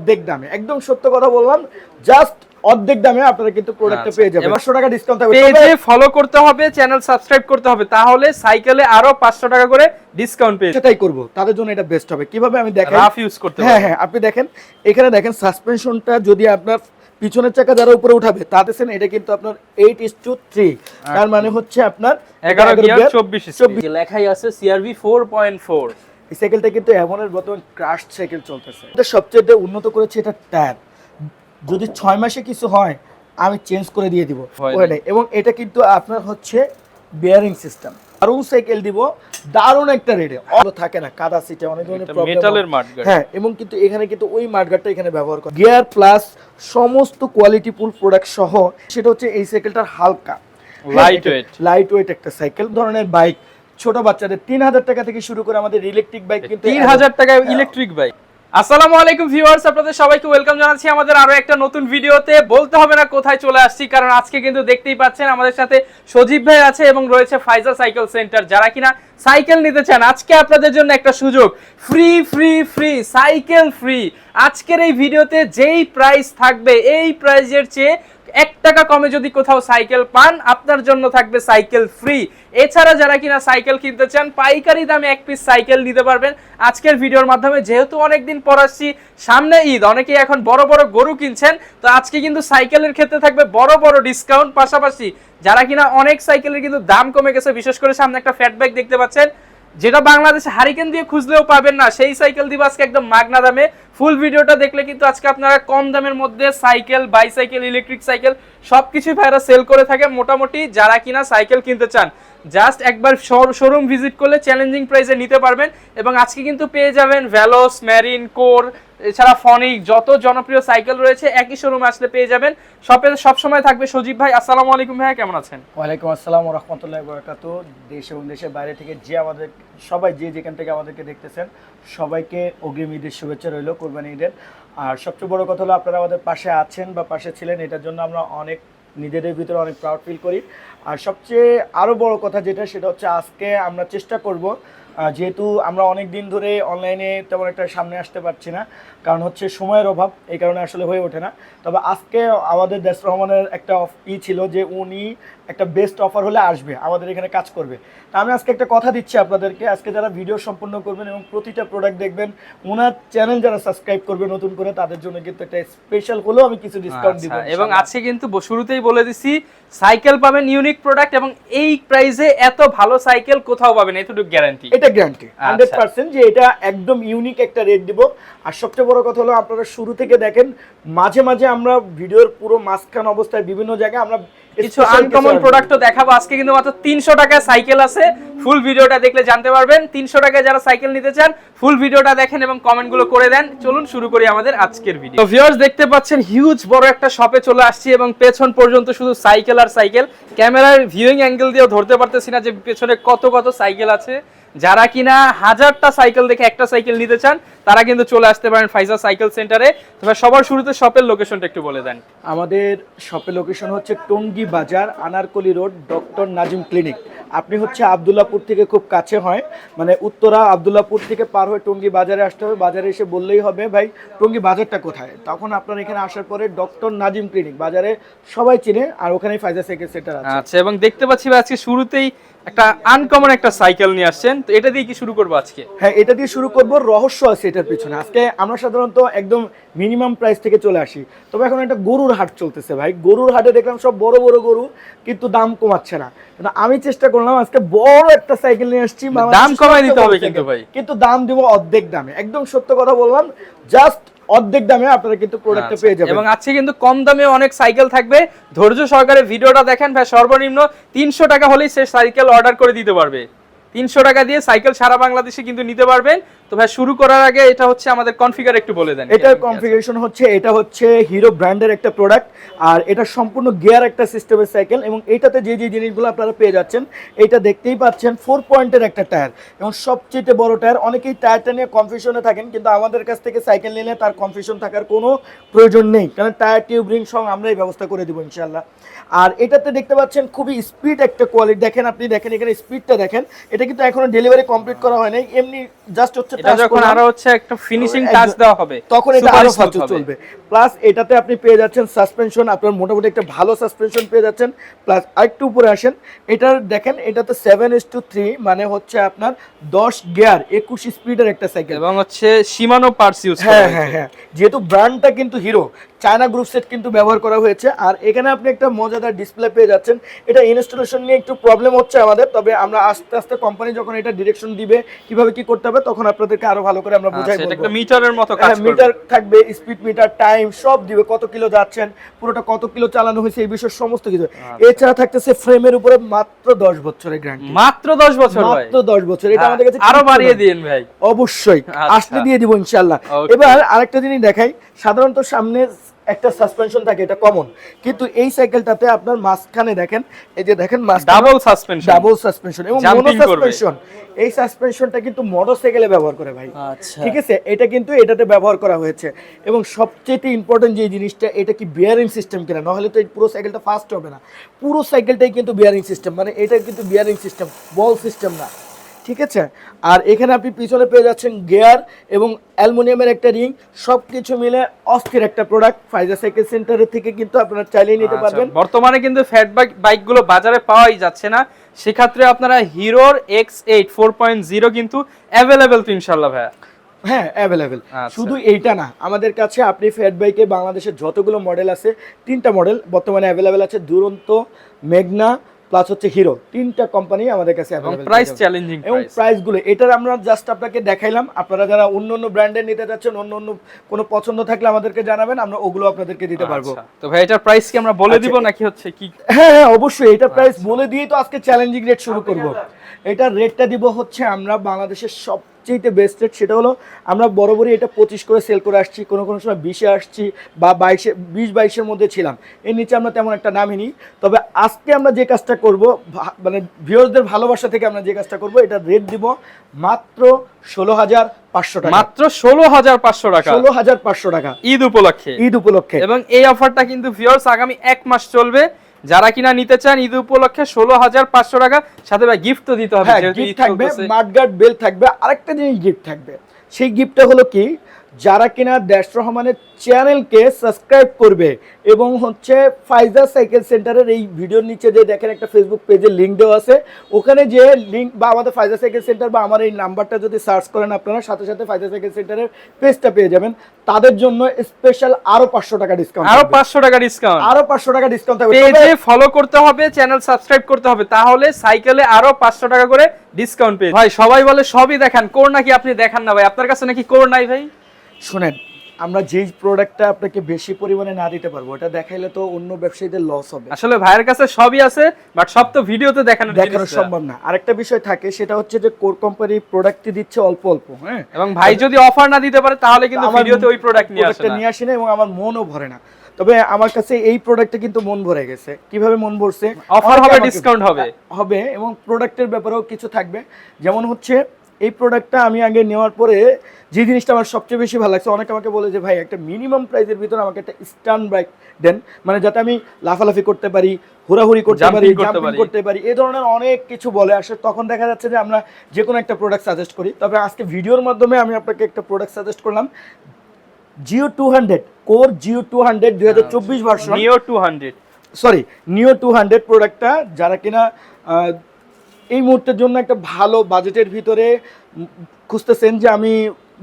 অর্ধেক দামে, একদম সত্য কথা বললাম, জাস্ট অর্ধেক দামে আপনারা কিন্তু প্রোডাক্টটা পেয়ে যাবেন। 500 টাকা ডিসকাউন্ট থাকবে। পেজে ফলো করতে হবে, চ্যানেল সাবস্ক্রাইব করতে হবে, তাহলে সাইকেলে আরো 500 টাকা করে ডিসকাউন্ট পেয়ে সেটাই করব, তাদের জন্য এটা বেস্ট হবে। কিভাবে আমি দেখাই, রাফ ইউজ করতে হ্যাঁ হবে। হ্যাঁ, আপনি দেখেন এখানে দেখেন সাসপেনশনটা যদি আপনার পিছনের চাকা যারা উপরে উঠাবে তাতেছেন, এটা কিন্তু আপনার 8:3, তার মানে হচ্ছে আপনার 11 গিয়ার 24 24 লেখাই আছে CRV 4.4। এই সাইকেলটা কিন্তু এমনের বর্তমান ক্রাশ সাইকেল চলতেছে। এটা সবচেয়ে উন্নত করেছে এটা টায়ার, যদি 6 মাসে কিছু হয় আমি চেঞ্জ করে দিয়ে দিব ওইটাই। এবং এটা কিন্তু আপনার হচ্ছে বিয়ারিং সিস্টেম। দারুণ সাইকেল দিব, দারুণ একটা রেটে। অল থাকে না, কাদা সিটে অনেক ধরনের প্রবলেম, মেটালের মাডগার্ড। হ্যাঁ, এবং কিন্তু এখানে কিন্তু ওই মাডগার্ডটা এখানে ব্যবহার করা, গিয়ার প্লাস সমস্ত কোয়ালিটি ফুল প্রোডাক্ট সহ। সেটা হচ্ছে এই সাইকেলটার হালকা লাইট ওয়েট একটা সাইকেল। ধরনের বাইক ছোট বাচ্চাদের 3000 টাকা থেকে শুরু করে আমাদের ইলেকট্রিক বাইক কিন্তু 3000 টাকা ইলেকট্রিক বাইক। আসসালামু আলাইকুম ভিউয়ার্স, আপনাদের সবাইকে ওয়েলকাম জানাচ্ছি আমাদের আরো একটা নতুন ভিডিওতে। বলতে হবে না কোথায় চলে আসছি, কারণ আজকে কিন্তু দেখতেই পাচ্ছেন আমাদের সাথে সজীব ভাই আছে এবং রয়েছে ফাইজা সাইকেল সেন্টার। যারা কিনা সাইকেল নিতে চান, আজকে আপনাদের জন্য একটা সুযোগ, free free free cycle free. আজকের এই ভিডিওতে যেই প্রাইস থাকবে, এই প্রাইজের চেয়ে 1 টাকা কমে যদি কোথাও সাইকেল পান, আপনার জন্য থাকবে সাইকেল ফ্রি। এছাড়া যারা কিনা সাইকেল কিনতে চান, পাইকারি দামে 1 পিস সাইকেল নিতে পারবেন আজকের ভিডিওর মাধ্যমে। যেহেতু অনেকদিন পর আসছি, সামনে ঈদ, অনেকেই এখন বড় বড় গরু কিনছেন, তো আজকে কিন্তু সাইকেলের ক্ষেত্রে থাকবে বড় বড় ডিসকাউন্ট। পাশাপাশি যারা কিনা অনেক সাইকেলের কিন্তু দাম কমে গেছে, বিশেষ করে সামনে একটা ফ্যাট ব্যাগ দেখতে পাচ্ছেন, যেটা বাংলাদেশে হারিকেন দিয়ে খুঁজলেও পাবেন না, সেই সাইকেল দিব আজকে একদম মাগনা দামে। ফুল ভিডিওটা দেখলে কিন্তু আজকে আপনারা কম দামের মধ্যে সাইকেল, বাইসাইকেল, ইলেকট্রিক সাইকেল সবকিছুই ভাইরা সেল করে থাকে মোটামুটি। যারা কিনা সাইকেল কিনতে চান, জাস্ট একবার শোরুম ভিজিট করলে চ্যালেঞ্জিং প্রাইসে নিতে পারবেন। এবং আজকে কিন্তু পেয়ে যাবেন ভ্যালোস, ম্যারিন, কোর, এছাড়া ফনিক, যত জনপ্রিয় সাইকেল রয়েছে একই শোরুমে আসলে পেয়ে যাবেন। শপে সবসময় থাকবে সজীব ভাই। আসসালামু আলাইকুম ভাইয়া, কেমন আছেন? ওয়ালাইকুম আসসালাম ওয়া রাহমাতুল্লাহি ওয়া বারাকাতুহু। দেশ এবং দেশের বাইরে থেকে যে আমাদের সবাই যে যেখান থেকে আমাদেরকে দেখতেছেন, সবাইকে অগ্রিম ঈদের শুভেচ্ছা রইল, কোরবানি ঈদের। আর সবচেয়ে বড় কথা হলো আপনারা আমাদের পাশে আছেন বা পাশে ছিলেন, এটার জন্য আমরা অনেক নিজেদের ভিতরে অনেক প্রাউড ফিল করি। আর সবচেয়ে আরও বড় কথা যেটা, সেটা হচ্ছে আজকে আমরা চেষ্টা করব, যেহেতু আমরা অনেক দিন ধরে অনলাইনে তেমন একটা সামনে আসতে পারছি না, কারণ হচ্ছে সময়ের অভাব, এই কারণে আসলে হয়ে ওঠে না। তবে আজকে আমাদের দেশ রহমানের একটা ছিল যে উনি একটা বেস্ট অফার হলে আসবে, আমাদের এখানে কাজ করবে। তা আমি আজকে একটা কথা দিচ্ছি আপনাদেরকে, আজকে যারা ভিডিও সম্পূর্ণ করবেন এবং প্রতিটা প্রোডাক্ট দেখবেন, ওনার চ্যানেল যারা সাবস্ক্রাইব করবে নতুন করে, তাদের জন্য কিন্তু একটা স্পেশাল হলেও আমি কিছু ডিসকাউন্ট দিব। এবং আজকে কিন্তু শুরুতেই বলে দিছি, সাইকেল পাবেন ইউনিক প্রোডাক্ট, এবং এই প্রাইসে এত ভালো সাইকেল কোথাও পাবেন, এতটুকু গ্যারান্টি। এটা গ্যারান্টি 100% যে এটা একদম ইউনিক একটা রেট দিব। আর সবচেয়ে বড় কথা হলো আপনারা শুরু থেকে দেখেন, মাঝে মাঝে আমরা ভিডিওর পুরো মাঝখান অবস্থায় বিভিন্ন জায়গায় আমরা কিছু আনকমন প্রোডাক্টও দেখাবো। আজকে কিন্তু মাত্র 300 টাকায় সাইকেল আছে, ফুল ভিডিওটা দেখলে জানতে পারবেন। 300 টাকায় যারা সাইকেল নিতে চান, ফুল ভিডিওটা দেখেন এবং কমেন্টগুলো করে দেন। চলুন শুরু করি আমাদের আজকের ভিডিও। তো ভিউয়ার্স, দেখতে পাচ্ছেন হিউজ বড় একটা শপে চলে আসছি এবং পেছন পর্যন্ত শুধু সাইকেল আর সাইকেল। ক্যামেরার ভিউইং অ্যাঙ্গেল দিয়েও ধরতে পারতেছি না যে পেছনে কত কত সাইকেল আছে। যারা কিনা 1000টা সাইকেল দেখে একটা সাইকেল নিতে চান, তারা কিন্তু চলে আসতে পারেন ফাইজা সাইকেল সেন্টারে। তবে সবার শুরুতে শপের লোকেশনটা একটু বলে দেন। আমাদের শপের লোকেশন হচ্ছে টঙ্গী বাজার, Anarkali road, doctor Nazim clinic. আপনি হচ্ছে আব্দুল্লাহপুর থেকে খুব কাছে হয়, মানে উত্তরা আব্দুল্লাহপুর থেকে পার হয়ে টঙ্গী বাজারে আসতে হবে। বাজারে এসে বললেই হবে ভাই টঙ্গী বাজারটা কোথায়, তখন আপনার এখানে আসার পরে ডক্টর নাজিম ক্লিনিক বাজারে সবাই চিনে, আর ওখানেই ফাইজা সাইকেল সেন্টার আছে। আচ্ছা, এবং দেখতে পাচ্ছি ভাই আজকে শুরুতেই একটা আনকমন একটা সাইকেল নিয়ে আসছেন, তো এটা দিয়ে কি শুরু করবো আজকে? হ্যাঁ, এটা দিয়ে শুরু করব। রহস্য আছে এটার পিছনে। আজকে আমরা সাধারণত একদম মিনিমাম প্রাইস থেকে চলে আসি, তবে এখন একটা গরুর হাট চলতেছে ভাই। গরুর হাটে দেখলাম সব বড় বড় গরু, কিন্তু দাম কমাচ্ছে না। কিন্তু আমি চেষ্টা করলাম, আজকে বড় একটা সাইকেল নিয়ে আসছি, দাম কমাই দিতে হবে কিন্তু ভাই, কিন্তু দাম দিব অর্ধেক দামে। একদম সত্য কথা বললাম, জাস্ট অর্ধেক দামে আপনারা কিন্তু প্রোডাক্টটা পেয়ে যাবেন। এবং আজকে কিন্তু কম দামে অনেক সাইকেল থাকবে। ধৈর্য সহকারে ভিডিওটা দেখেন ভাই। সর্বনিম্ন 300 টাকা হলেই সে সাইকেল অর্ডার করে দিতে পারবে। 300 টাকা দিয়ে সাইকেল সারা বাংলাদেশে কিন্তু নিতে পারবেন। তো ভাই শুরু করার আগে এটা হচ্ছে আমাদের কনফিগার একটু বলে দেন। এটার কনফিগারেশন হচ্ছে, এটা হচ্ছে হিরো ব্র্যান্ডের একটা প্রোডাক্ট, আর এটা সম্পূর্ণ গিয়ার একটা সিস্টেমের সাইকেল। এবং এইটাতে যে যে জিনিসগুলো আপনারা পেয়ে যাচ্ছেন, এটা দেখতেই পাচ্ছেন 4 পয়েন্টের একটা টায়ার এবং সবচেয়ে বড় টায়ার। অনেকেই টায়ারটা নিয়ে কনফিউশনে থাকেন, কিন্তু আমাদের কাছ থেকে সাইকেল নিলে তার কনফিউশন থাকার কোনো প্রয়োজন নেই, কারণ টায়ার টিউব রিং সং আমরাই ব্যবস্থা করে দেবো ইনশাল্লাহ। আর এটাতে দেখতে পাচ্ছেন খুবই স্পিড একটা কোয়ালিটি। দেখেন, আপনি দেখেন এখানে স্পিডটা দেখেন। এটা কিন্তু এখনো ডেলিভারি কমপ্লিট করা হয় নাই, এমনি জাস্ট হচ্ছে এটা touch যখন করলাম, আরো হচ্ছে একটা ফিনিশিং টাচ দেওয়া হবে তখন এটা super আরো smooth ফাস্ট হবে। চলবে। প্লাস এটাতে আপনি পেয়ে যাচ্ছেন সাসপেনশন, আপনার মোটামুটি একটা ভালো সাসপেনশন পেয়ে যাচ্ছেন। প্লাস আরেকটু উপরে আসেন, এটার দেখেন এটাতে 7:3 মানে হচ্ছে আপনার 10 গিয়ার 21 স্পিডের একটা সাইকেল। এবং হচ্ছে শিমানো পার্টস ইউজ করা হ্যাঁ হয়েছে। হ্যাঁ হ্যাঁ, যেহেতু ব্র্যান্ডটা কিন্তু হিরো, চায়না গ্রুপ সেট কিন্তু ব্যবহার করা হয়েছে। আর এখানে আপনি একটা মজাদার ডিসপ্লে পেয়ে যাচ্ছেন। এটা ইনস্টলেশন নিয়ে একটু প্রবলেম হচ্ছে আমাদের, তবে আমরা আস্তে আস্তে কোম্পানি যখন এটা ডিরেকশন দিবে কিভাবে কি করতে হবে তখন আপনাদেরকে আরো ভালো করে আমরা বুঝাই আচ্ছা, এটা বলবো। একটা মিটারের মতো কাজ হ্যাঁ, করবে। মিটার থাকবে, স্পিড মিটার, টাইম সব দিবে, কত কিলো যাচ্ছেন, পুরোটা কত কিলো চালানো হয়েছে এই বিষয়ে সমস্ত কিছু। এছাড়া থাকতেছে ফ্রেমের উপরে মাত্র 10 বছরের গ্যারান্টি। মাত্র 10 বছর ভাই, মাত্র 10 বছর, এটা আমাদের কাছে আরো কিচ্ছু বাড়িয়ে না। দিন ভাই। অবশ্যই আচ্ছা। আসলে দিয়ে দিব ইনশাআল্লাহ। Okay. এবার আরেকটা জিনিস দেখাই, সাধারণত সামনে একটা সাসপেনশন থাকে, এটা কমন, কিন্তু এই সাইকেলটাতে আপনার মাঝখানে দেখেন, এই যে দেখেন ডাবল সাসপেনশন, ডাবল সাসপেনশন এবং মোনো Jumping করবে। সাসপেনশন। এই সাসপেনশনটা কিন্তু মোটরসাইকেলে ব্যবহার করে ভাই। আচ্ছা। ঠিক আছে, এটা কিন্তু এটাতে ব্যবহার করা হয়েছে। এবং সবচেয়ে ইম্পর্টেন্ট যে জিনিসটা, এটা কি বিয়ারিং সিস্টেম কিনা, নাহলে তো এই পুরো সাইকেলটা ফাস্ট হবে না। পুরো সাইকেলটাই কিন্তু বিয়ারিং সিস্টেম, মানে এটা কিন্তু বিয়ারিং সিস্টেম, বল সিস্টেম না। ঠিক আছে, আর এখানে আপনি পিছনে পেয়ে যাচ্ছেন গিয়ার এবং অ্যালুমিনিয়ামের একটা রিং, সব কিছু মিলে অস্থির একটা প্রোডাক্ট। ফাইজা সাইকেল সেন্টারের থেকে কিন্তু আপনারা চাইলেই নিতে পারবেন। বর্তমানে কিন্তু ফ্যাট বাইকগুলো বাজারে পাওয়াই যাচ্ছে না, সেক্ষেত্রে আপনারা হিরোর X8 4.0 কিন্তু অ্যাভেলেবেল তো ইনশাআল্লাহ ভাইয়া। হ্যাঁ, অ্যাভেলেবেল। আচ্ছা। শুধু এইটা না, আমাদের কাছে আপনি ফ্যাট বাইকে বাংলাদেশের যতগুলো মডেল আছে, 3টা মডেল বর্তমানে অ্যাভেলেবেল আছে, দুরন্ত, মেঘনা প্লাস হচ্ছে হিরো, 3টা কোম্পানি আমাদের কাছে এবং অ্যাভেলেবেল। প্রাইস চ্যালেঞ্জিং এবং প্রাইস। প্রাইসগুলো এটার আমরা জাস্ট আপনাকে দেখাইলাম। আপনারা যারা অন্য অন্য ব্র্যান্ডের নিতে যাচ্ছেন, অন্য অন্য কোনো পছন্দ থাকলে আমাদেরকে জানাবেন, আমরা ওগুলো আপনাদেরকে দিতে পারবো। আচ্ছা, তো ভাই এটার প্রাইস কি আমরা বলে আচ্ছা, দিব নাকি হচ্ছে কি? হ্যাঁ হ্যাঁ, অবশ্যই এটা প্রাইস বলে দিয়েই তো আজকে চ্যালেঞ্জিং রেট শুরু করব। এটার রেটটা দিব হচ্ছে আমরা বাংলাদেশের সবচেয়ে বেস্ট রেট, সেটা হলো আমরা বরাবরই এটা 25 করে সেল করে আসছি, কোনো কোনো সময় 20-এ আসছি বা 20-22-এর মধ্যে ছিলাম, এর নিচে আমরা তেমন একটা নামিনি। তবে আজকে আমরা যে কাজটা করব, মানে ভিউয়ারদের ভালোবাসা থেকে আমরা যে কাজটা করব, এটা রেট দিব মাত্র 16,500 টাকা। মাত্র 16,500 টাকা, 16,500 টাকা ঈদ উপলক্ষে। ঈদ উপলক্ষে। এবং এই অফারটা কিন্তু ভিউয়ার্স আগামী 1 মাস চলবে। যারা কিনা নিতে চান ঈদ উপলক্ষে 16,500 টাকা, সাথে ভাই গিফট তো দিতে হবে, হ্যাঁ, যেহেতু গিফট ঈদ থাকবে, চলতেছে। মাডগার্ড বেল থাকবে, আরেকটা জিনিস গিফট থাকবে। সেই গিফটটা হলো কি, যারা কিনা দেশ রহমানের চ্যানেলকে সাবস্ক্রাইব করবে এবং হচ্ছে ফাইজা সাইকেল সেন্টারের এই ভিডিওর নিচে যে দেখেন একটা ফেসবুক পেজের লিঙ্ক দেওয়া আছে, ওখানে যে লিঙ্ক বা আমাদের ফাইজা সাইকেল সেন্টার বা আমার এই নাম্বারটা যদি সার্চ করেন, আপনারা সাথে সাথে ফাইজা সাইকেল সেন্টারের পেজটা পেয়ে যাবেন। তাদের জন্য স্পেশাল আরো 500 টাকা ডিসকাউন্ট, আরো 500 টাকা ডিসকাউন্ট, আরো 500 টাকা ডিসকাউন্ট থাকবে। পেজে ফলো করতে হবে, চ্যানেল সাবস্ক্রাইব করতে হবে, তাহলে সাইকেলে আরো 500 টাকা করে ডিসকাউন্ট পেয়ে। ভাই সবাই বলে সবই দেখান, কোর নাকি আপনি দেখান না ভাই? আপনার কাছে নাকি কোর নাই ভাই? শুনেন, আমরা যেই প্রোডাক্টটা আপনাকে বেশি পরিমাণে না দিতে পারবো, এটা দেখাইলে তো অন্য ব্যবসায়ীদের লস হবে। আসলে ভাইয়ের কাছে সবই আছে, বাট সব তো ভিডিওতে দেখানো সম্ভব না। আরেকটা বিষয় থাকে, সেটা হচ্ছে যে কোর কোম্পানি প্রোডাক্টই দিচ্ছে অল্প অল্প। হ্যাঁ, এবং ভাই যদি অফার না দিতে পারে তাহলে কিন্তু ভিডিওতে ওই প্রোডাক্ট নিয়ে আসে না এবং আমার মনও ভরে না। তবে আমার কাছে এই প্রোডাক্টে কিন্তু মন ভরে গেছে। কিভাবে মন ভরছে? অফার হবে, ডিসকাউন্ট হবে এবং প্রোডাক্টের ব্যাপারেও কিছু থাকবে। যেমন হচ্ছে এই প্রোডাক্টটা আমি আগে নেওয়ার পরে যে জিনিসটা আমার সবচেয়ে বেশি ভালো লাগছে, অনেকে আমাকে বলে যে ভাই একটা মিনিমাম প্রাইসের ভিতরে আমাকে একটা স্টান বাইক দেন, মানে যাতে আমি লাফালাফি করতে পারি, হুড়াহুড়ি করতে পারি, জাম্পিং করতে পারি, এই ধরনের অনেক কিছু বলে আসে। তখন দেখা যাচ্ছে যে আমরা যে কোনো একটা প্রোডাক্ট সাজেস্ট করি। তবে আজকে ভিডিওর মাধ্যমে আমি আপনাকে একটা প্রোডাক্ট সাজেস্ট করলাম, জিও 200 কোর, জিও 200 2024 ভার্সন, নিও 200 প্রোডাক্টটা যারা কিনা এই মুহূর্তের জন্য একটা ভালো বাজেটের ভিতরে খুঁজতেছেন যে আমি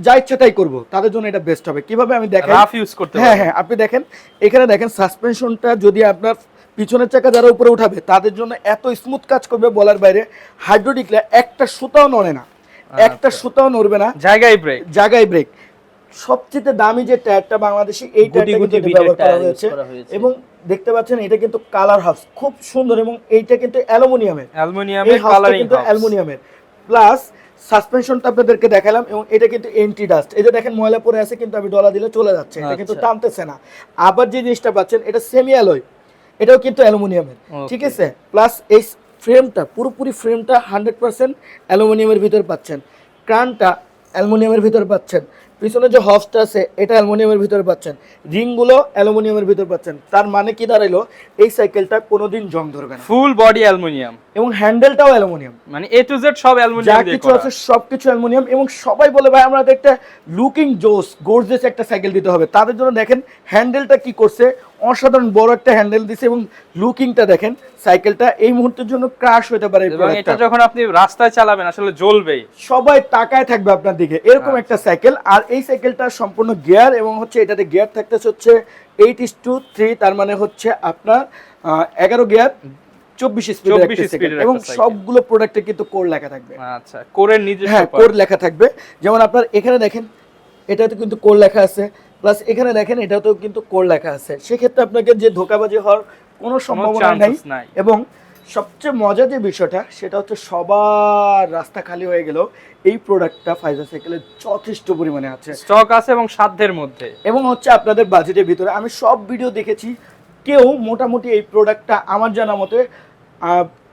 যা ইচ্ছা তাই করবো, তাদের জন্য এটা বেস্ট হবে। কিভাবে আমি দেখাই, রাফ ইউজ করতে হ্যাঁ হ্যাঁ, আপনি দেখেন এখানে দেখেন সাসপেনশনটা যদি আপনার পিছনের চাকা যারা উপরে উঠাবে তাদের জন্য এত স্মুথ কাজ করবে বলার বাইরে। হাইড্রোলিকটা একটা সুতাও নড়ে না, একটা সুতাও নড়বে না, জায়গায় ব্রেক। সবচেয়ে দামি যে টায়ারটা বাংলাদেশি, এই টায়ারটা কিন্তু ব্যবহার করা হয়েছে এবং দেখতে পাচ্ছেন এটা কিন্তু কালার হাউস খুব সুন্দর এবং এইটা কিন্তু অ্যালুমিনিয়ামের কালারিং, কিন্তু অ্যালুমিনিয়ামের। প্লাস সাসপেনশনটা আপনাদেরকে দেখালাম এবং এটা কিন্তু এন্টি ডাস্ট। এই যে দেখেন ময়লা পড়ে আছে কিন্তু আমি ডলা দিলে চলে যাচ্ছে, এটা কিন্তু টানতেছে না। আবার যে জিনিসটা পাচ্ছেন এটা সেমি অ্যালয়, এটাও কিন্তু অ্যালুমিনিয়ামের, ঠিক আছে। প্লাস এই ফ্রেমটা পুরোপুরি ফ্রেমটা 100% অ্যালুমিনিয়ামের ভিতর পাচ্ছেন, ক্রানটা অ্যালুমিনিয়ামের ভিতর পাচ্ছেন, পিছনে যে হবসটা আছে এটা অ্যালুমিনিয়ামের ভিতরে পাচ্ছেন, রিংগুলো অ্যালুমিনিয়ামের ভিতরে পাচ্ছেন। তার মানে কি দাঁড়াইলো, এই সাইকেলটা কোনোদিন জং ধরবে না। ফুল বডি অ্যালুমিনিয়াম এবং হ্যান্ডেলটাও অ্যালুমিনিয়াম, মানে এ টু জেড সব যা অ্যালুমিনিয়াম দিয়ে কিছু করা। আছে সবকিছু অ্যালুমিনিয়াম। এবং সবাই বলে ভাই আমরা একটা লুকিং জোস গর্জিয়াস একটা সাইকেল দিতে হবে, তাদের জন্য দেখেন হ্যান্ডেলটা কি করছে, অসাধারণ বড় একটা হ্যান্ডেল দিছে। এবং লুকিংটা দেখেন, সাইকেলটা এই মুহূর্তের জন্য ক্রাশ হতে পারে। এবং এটা যখন আপনি রাস্তায় চালাবেন আসলে জ্বলবেই, সবাই তাকায় থাকবে আপনার দিকে, এরকম একটা সাইকেল। আর এই সাইকেলটা সম্পূর্ণ গিয়ার, এবং হচ্ছে এটাতে গিয়ার থাকতেছে হচ্ছে 8:3, তার মানে হচ্ছে আপনার 11 গিয়ার 24 স্পিডের, এবং সবগুলো প্রোডাক্টে কিন্তু কোর লেখা থাকবে। আচ্ছা, কোরের নিজস্ব হ্যাঁ, কোর লেখা থাকবে। যেমন আপনার এখানে দেখেন এটাতে কিন্তু কোর লেখা আছে, প্লাস এখানে দেখেন এটাতেও কিন্তু কোর লেখা আছে। সেক্ষেত্রে আপনাকে যে ধোঁকাবাজি হওয়ার কোনো সম্ভাবনা নাই। এবং সবচেয়ে মজার যে বিষয়টা সেটা হচ্ছে সবার রাস্তা খালি হয়ে গেল, এই প্রোডাক্টটা ফাইজার সাইকেলের যথেষ্ট পরিমাণে আছে, স্টক আছে এবং সাধ্যের মধ্যে, এবং হচ্ছে আপনাদের বাজেটের ভিতরে। আমি সব ভিডিও দেখেছি, কেউ মোটামুটি এই প্রোডাক্টটা আমার জানা মতে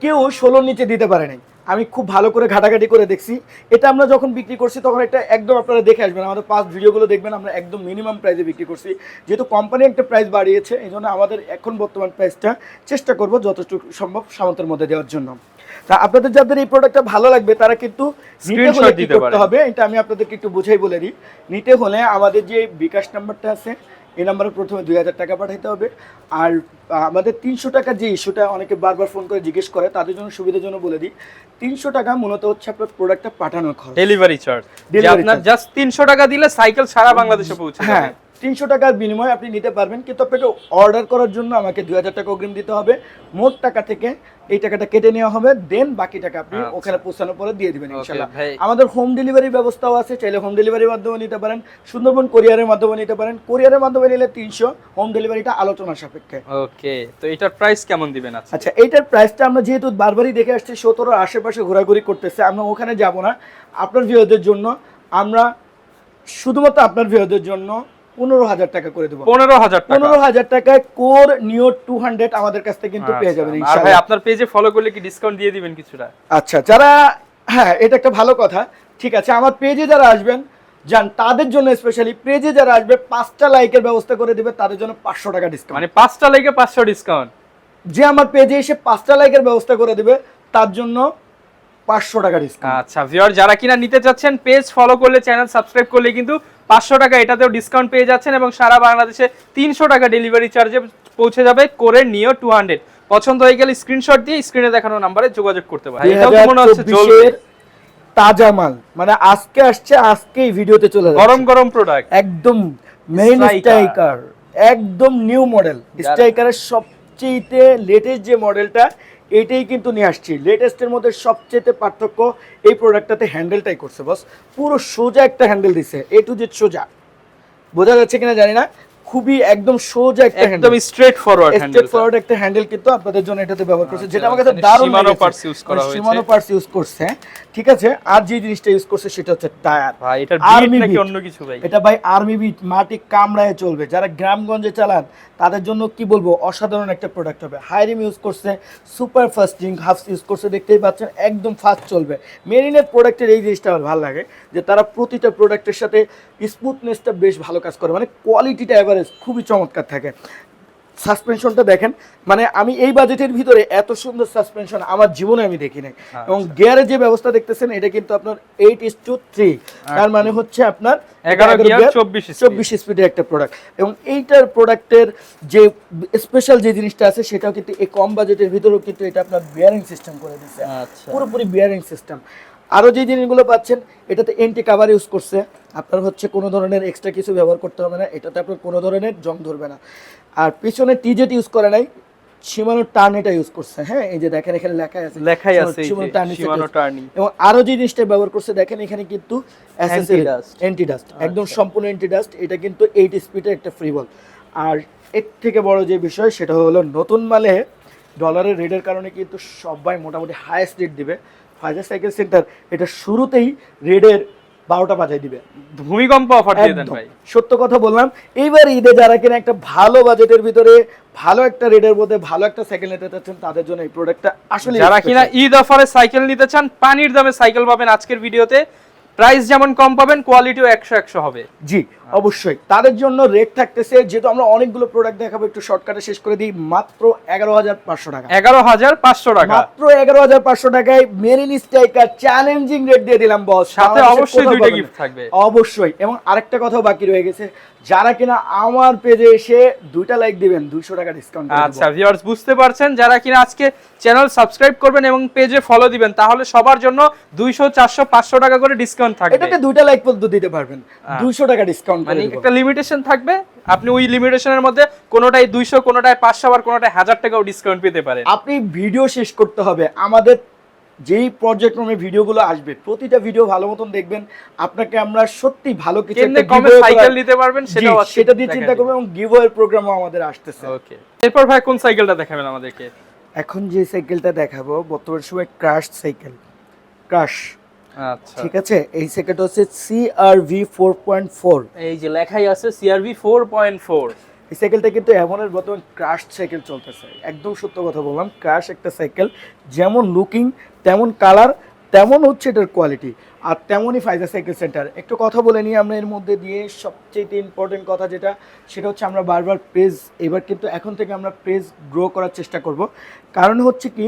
কেউ 16 নিচে দিতে পারে নাই। আমি খুব ভালো করে ঘাটাঘাটি করে দেখছি, এটা আমরা যখন বিক্রি করছি তখন এটা একদম আপনারা দেখে আসবেন, আমাদের পাস্ট ভিডিওগুলো দেখবেন, আমরা একদম মিনিমাম প্রাইসে বিক্রি করছি। যেহেতু কোম্পানি একটা প্রাইস বাড়িয়েছে, এই জন্য আমাদের এখন বর্তমান প্রাইসটা চেষ্টা করব যতটুকু সম্ভব সামর্থ্যের মধ্যে দেওয়ার জন্য। তা আপনাদের যাদের এই প্রোডাক্টটা ভালো লাগবে তারা কিন্তু নিতে হলে কি করতে হবে এটা আমি আপনাদেরকে একটু বুঝাই বলে দিই। নিতে হলে আমাদের যে বিকাশ নাম্বারটা আছে এই নাম্বারে প্রথমে 2000 টাকা পাঠাইতে হবে। আর আমাদের 300 টাকার যে ইস্যুটা অনেকে বারবার ফোন করে জিজ্ঞেস করে, তাদের জন্য সুবিধার জন্য বলে দিই, 300 টাকা মূলত হচ্ছে আপনার প্রোডাক্টটা পাঠানোর খরচ, ডেলিভারি চার্জ। আপনার জাস্ট 300 টাকা দিলে সাইকেল সারা বাংলাদেশে পৌঁছে যাবে। হ্যাঁ, 300 টাকার বিনিময়ে আপনি নিতে পারবেন, কিন্তু আপনাকে অর্ডার করার জন্য আমাকে 2000 টাকা অগ্রিম দিতে হবে। মোট টাকা থেকে এই টাকাটা কেটে নেওয়া হবে, দেন বাকি টাকা আপনি ওখানে পৌঁছানোর পরে দিয়ে দিবেন ইনশাআল্লাহ। আমাদের হোম ডেলিভারির ব্যবস্থাও আছে, চাইলে হোম ডেলিভারির মাধ্যমে নিতে পারেন, সুন্দরবন কুরিয়ারের মাধ্যমে নিতে পারেন। কুরিয়ারের মাধ্যমে নিলে 300, হোম ডেলিভারিটা আলোচনা সাপেক্ষে। ওকে, তো এটার প্রাইস কেমন দিবেন? আচ্ছা, এইটার প্রাইসটা আমরা যেহেতু বারবারই দেখে আসছি, 17 আশেপাশে ঘোরাঘুরি করতেছে, আমরা ওখানে যাব না। আপনার ভিউয়ারদের জন্য আমরা শুধুমাত্র আপনার ভিউয়ারদের জন্য 15,000 টাকা করে দেব। 15,000 টাকায় কোর নিও 200 আমাদের কাছ থেকে কিন্তু পেয়ে যাবেন ইনশাআল্লাহ। আর ভাই আপনার পেজে ফলো করলে কি ডিসকাউন্ট দিয়ে দিবেন কিছুটা? আচ্ছা, যারা, হ্যাঁ এটা একটা ভালো কথা, ঠিক আছে। আমার পেজে যারা আসবেন জান, তাদের জন্য স্পেশালি পেজে যারা আসবে 5টা লাইকের ব্যবস্থা করে দিবে, তাদের জন্য 500 টাকা ডিসকাউন্ট। মানে 5টা লাইকে 500 ডিসকাউন্ট। যে আমার পেজে এসে 5টা লাইকের ব্যবস্থা করে দিবে তার জন্য 500 টাকা ডিসকাউন্ট। আচ্ছা ভিউয়ার, যারা কিনা নিতে চাচ্ছেন পেজ ফলো করলে, চ্যানেল সাবস্ক্রাইব করলে কিন্তু 500 টাকা এটাতেও ডিসকাউন্ট পেয়ে যাচ্ছেন, এবং সারা বাংলাদেশে 300 টাকা ডেলিভারি চার্জে পৌঁছে যাবে করে নিও 200। পছন্দ হয়ে গেলে স্ক্রিনশট দিয়ে স্ক্রিনে দেখানো নম্বরে যোগাযোগ করতে পারেন। এটাও তো মনে হচ্ছে জ্বলবে, তাজা মাল, মানে আজকে আসছে আজকেই ভিডিওতে চলে যাচ্ছে, গরম গরম প্রোডাক্ট, একদম মেইন স্ট্রাইকার, একদম নিউ মডেল। স্ট্রাইকারের সবচেয়ে লেটেস্ট যে মডেলটা এটাই কিন্তু নিয়ে আসছি। লেটেস্টের মধ্যে সবচেয়ে পার্থক্য এই প্রোডাক্টটাতে হ্যান্ডেলটাই করছে বস, পুরো সোজা একটা হ্যান্ডেল দিছে, এ টু জেড সোজা। বোঝা যাচ্ছে কিনা জানি না, খুবই একদম সোজা একটা হ্যান্ডেল, একদম straight forward handle, straight forward একটা হ্যান্ডেল কিন্তু আপনাদের জন্য এটাতে ব্যবহার করছে, যেটা আমার কাছে দারুণ সীমানো পার্টস ইউজ করা হয়েছে, সীমানো পার্টস ইউজ করছে, ঠিক আছে। আর যে জিনিসটা ইউজ করছে সেটা হচ্ছে টায়ার। ভাই এটার বিট নাকি অন্য কিছু ভাই? এটা ভাই আর্মি বিট, মাটি কামড়ায় চলবে। যারা গ্রামগঞ্জে চালান তাদের জন্য কি বলবো, অসাধারণ একটা প্রোডাক্ট হবে। হাইরিম ইউজ করছে, সুপার ফাস্টিং হাফস ইউজ করছে, দেখতেই পাচ্ছেন একদম ফাস্ট চলবে। মেরিনের প্রোডাক্টের এই জিনিসটা আমার ভালো লাগে যে তারা প্রতিটা প্রোডাক্টের সাথে স্মুথনেসটা বেশ ভালো কাজ করে, মানে কোয়ালিটিটা এভারেজ খুবই চমৎকার থাকে। সাসপেনশনটা দেখেন, মানে আমি এই বাজেটের ভিতরে এত সুন্দর সাসপেনশন আমার জীবনে আমি দেখি নাই। এবং গিয়ারের যে ব্যবস্থা দেখতেছেন এটা কিন্তু আপনার 8:3, তার মানে হচ্ছে আপনার 11 গিয়ার 24 স্পিডের একটা প্রোডাক্ট। এবং এইটার প্রোডাক্টের যে স্পেশাল যে জিনিসটা আছে সেটাও কিন্তু এই কম বাজেটের ভিতরেও কিন্তু এটা আপনার বিয়ারিং সিস্টেম করে দিচ্ছে, পুরোপুরি বিয়ারিং সিস্টেম। আরও যে জিনিসগুলো পাচ্ছেন, এটাতে এন্টি কাভার ইউজ করছে, আপনার হচ্ছে কোনো ধরনের এক্সট্রা কিছু ব্যবহার করতে হবে না, এটাতে আপনার কোনো ধরনের জং ধরবে না। আর পিছনে টিজেট ইউজ করে নাই, সীমানো টার্ন এটা ইউজ করছে। হ্যাঁ, এই যে দেখেন এখানে লেখাই আছে সীমানো টার্নি। এবং আরো যে জিনিসটা ব্যবহার করছে দেখেন এখানে কিন্তু অ্যান্টি ডাস্ট, একদম সম্পূর্ণ অ্যান্টি ডাস্ট। এটা কিন্তু 8 স্পিডের একটা ফ্রি বল। আর এর থেকে বড় যে বিষয় সেটা হলো নতুন মালে ডলারের রেটের কারণে কিন্তু সবাই মোটামুটি হাইয়েস্ট রেট দিবে। ফাইজার সাইকেল সেন্টার এটা শুরুতেই রেডের 12টা বাজাই দিবে, ভূমিকম্প অফার দিয়ে দেন ভাই। সত্য কথা বললাম, এইবার ঈদে যারা কিনা একটা ভালো বাজেটের ভিতরে ভালো একটা রেডের মধ্যে ভালো একটা সাইকেল নিতে চাচ্ছেন তাদের জন্য এই প্রোডাক্টটা আসলে, যারা কিনা ঈদ অফারে সাইকেল নিতে চান, পানির দামে সাইকেল পাবেন আজকের ভিডিওতে। প্রাইস যেমন কম পাবেন, কোয়ালিটিও 100 হবে। জি অবশ্যই, তাদের জন্য রেট থাকতেছে, যেহেতু আমরা অনেকগুলো প্রোডাক্ট দেখাবো, একটু শর্টকাটে শেষ করে দিই, মাত্র 11,500 টাকা। 11,500 টাকা, মাত্র 11,500 টাকায় মেরিন স্ট্রাইকার চ্যালেঞ্জিং রেট দিয়ে দিলাম বস। সাথে অবশ্যই দুইটা গিফট থাকবে। অবশ্যই, এবং আরেকটা কথাও বাকি রয়ে গেছে, যারা কিনা আমার পেজে এসে 2টা লাইক দিবেন 200 টাকা ডিসকাউন্ট। আচ্ছা ভিউয়ার্স, বুঝতে পারছেন, যারা কিনা আজকে চ্যানেল সাবস্ক্রাইব করবেন এবং পেজে ফলো দিবেন, তাহলে সবার জন্য 200, 400, 500 টাকা করে ডিসকাউন্ট থাকবে। এটাতে 2টা লাইক পর্যন্ত দিতে পারবেন, 200 টাকা ডিসকাউন্ট মানে একটা লিমিটেশন থাকবে, আপনি ওই লিমিটেশনের মধ্যে কোনোটাই 200, কোনোটাই 500, আবার কোনোটাই 1000 টাকাও ডিসকাউন্ট পেতে পারেন। আপনি ভিডিও শেষ করতে হবে, আমাদের যেই পর্যায়ক্রমে ভিডিওগুলো আসবে প্রতিটা ভিডিও ভালো মতন দেখবেন, আপনাকে আমরা সত্যি ভালো কিছু একটা কমে সাইকেল নিতে পারবেন, সেটা দিয়ে চিন্তা করবেন, এবং গিভওয়ে প্রোগ্রামও আমাদের আসতেছে। ওকে, এরপর ভাই কোন সাইকেলটা দেখাবেন আমাদেরকে? এখন যে সাইকেলটা দেখাবো বর্তমান সময় ক্রাশ সাইকেল, ক্রাশ। আচ্ছা ঠিক আছে, এই সাইকেলটা হচ্ছে CRV 4.4। এই যে লেখাই আছে CRV 4.4। এই সাইকেলটা কিন্তু এমনের বর্তমান ক্রাশ সাইকেল চলতেছে, একদম সত্য কথা বললাম, ক্রাশ একটা সাইকেল, যেমন লুকিং তেমন কালার তেমন হচ্ছে এটার কোয়ালিটি, আর তেমনই ফাইজা সাইকেল সেন্টার। একটু কথা বলে নিই আমরা এর মধ্যে দিয়ে, সবচেয়ে ইম্পর্টেন্ট কথা যেটা, সেটা হচ্ছে আমরা বারবার পেজ, এবার কিন্তু এখন থেকে আমরা পেজ গ্রো করার চেষ্টা করব। কারণ হচ্ছে কি,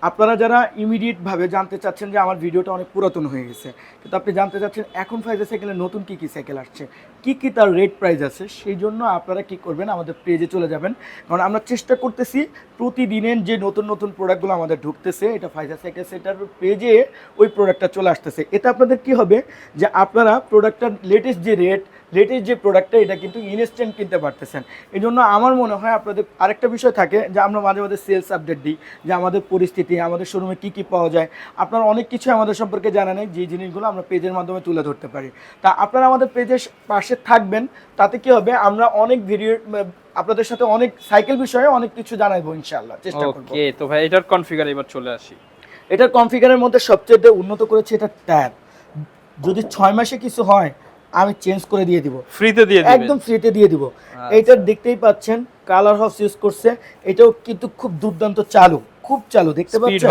আপনারা যারা ইমিডিয়েটভাবে জানতে চাচ্ছেন যে আমার ভিডিওটা অনেক পুরাতন হয়ে গেছে, কিন্তু আপনি জানতে চাচ্ছেন এখন ফাইজা সাইকেলের নতুন কী কী সাইকেল আসছে, কী তার রেট প্রাইস আছে, সেই জন্য আপনারা কি করবেন, আমাদের পেজে চলে যাবেন। কারণ আমরা চেষ্টা করতেছি প্রতিদিনের যে নতুন নতুন প্রোডাক্টগুলো আমাদের ঢুকতেছে, এটা ফাইজা সাইকেল সেন্টার পেজে ওই প্রোডাক্টটা চলে আসতেছে। এটা আপনাদের কি হবে যে আপনারা প্রোডাক্টটার লেটেস্ট যে রেট, লেটেস্ট যে প্রোডাক্টটা, এটা কিন্তু ইনস্ট্যান্ট কিনতে পারতেছেন। এই জন্য আমার মনে হয় আপনাদের আরেকটা বিষয় থাকে যে আমরা মাঝে মাঝে সেলস আপডেট দিই, যে আমাদের পরিস্থিতি, আমাদের শোরুমে কী কী পাওয়া যায়, আপনারা অনেক কিছু আমাদের সম্পর্কে জানা নেই, যে জিনিসগুলো আমরা পেজের মাধ্যমে তুলে ধরতে পারি। তা আপনারা আমাদের পেজের পাশে থাকবেন, তাতে কি হবে, আমরা অনেক ভিডিও আপনাদের সাথে অনেক সাইকেল বিষয়ে অনেক কিছু জানাবো ইনশাআল্লাহ, চেষ্টা করব। ওকে, তো ভাই এটার কনফিগার এবার চলে আসি। এটার কনফিগারের মধ্যে সবচেয়ে উন্নত করেছে এটা ট্যাব, যদি 6 মাসে কিছু হয় আমি চেঞ্জ করে দিয়ে দিব, ফ্রিতে দিয়ে দিবেন, একদম ফ্রিতে দিয়ে দিব। এইটার দেখতেই পাচ্ছেন কালার হাউস ইউজ করছে, এটাও কিন্তু খুব দুর্দান্ত চালু, খুব চালু, দেখতে পাচ্ছেন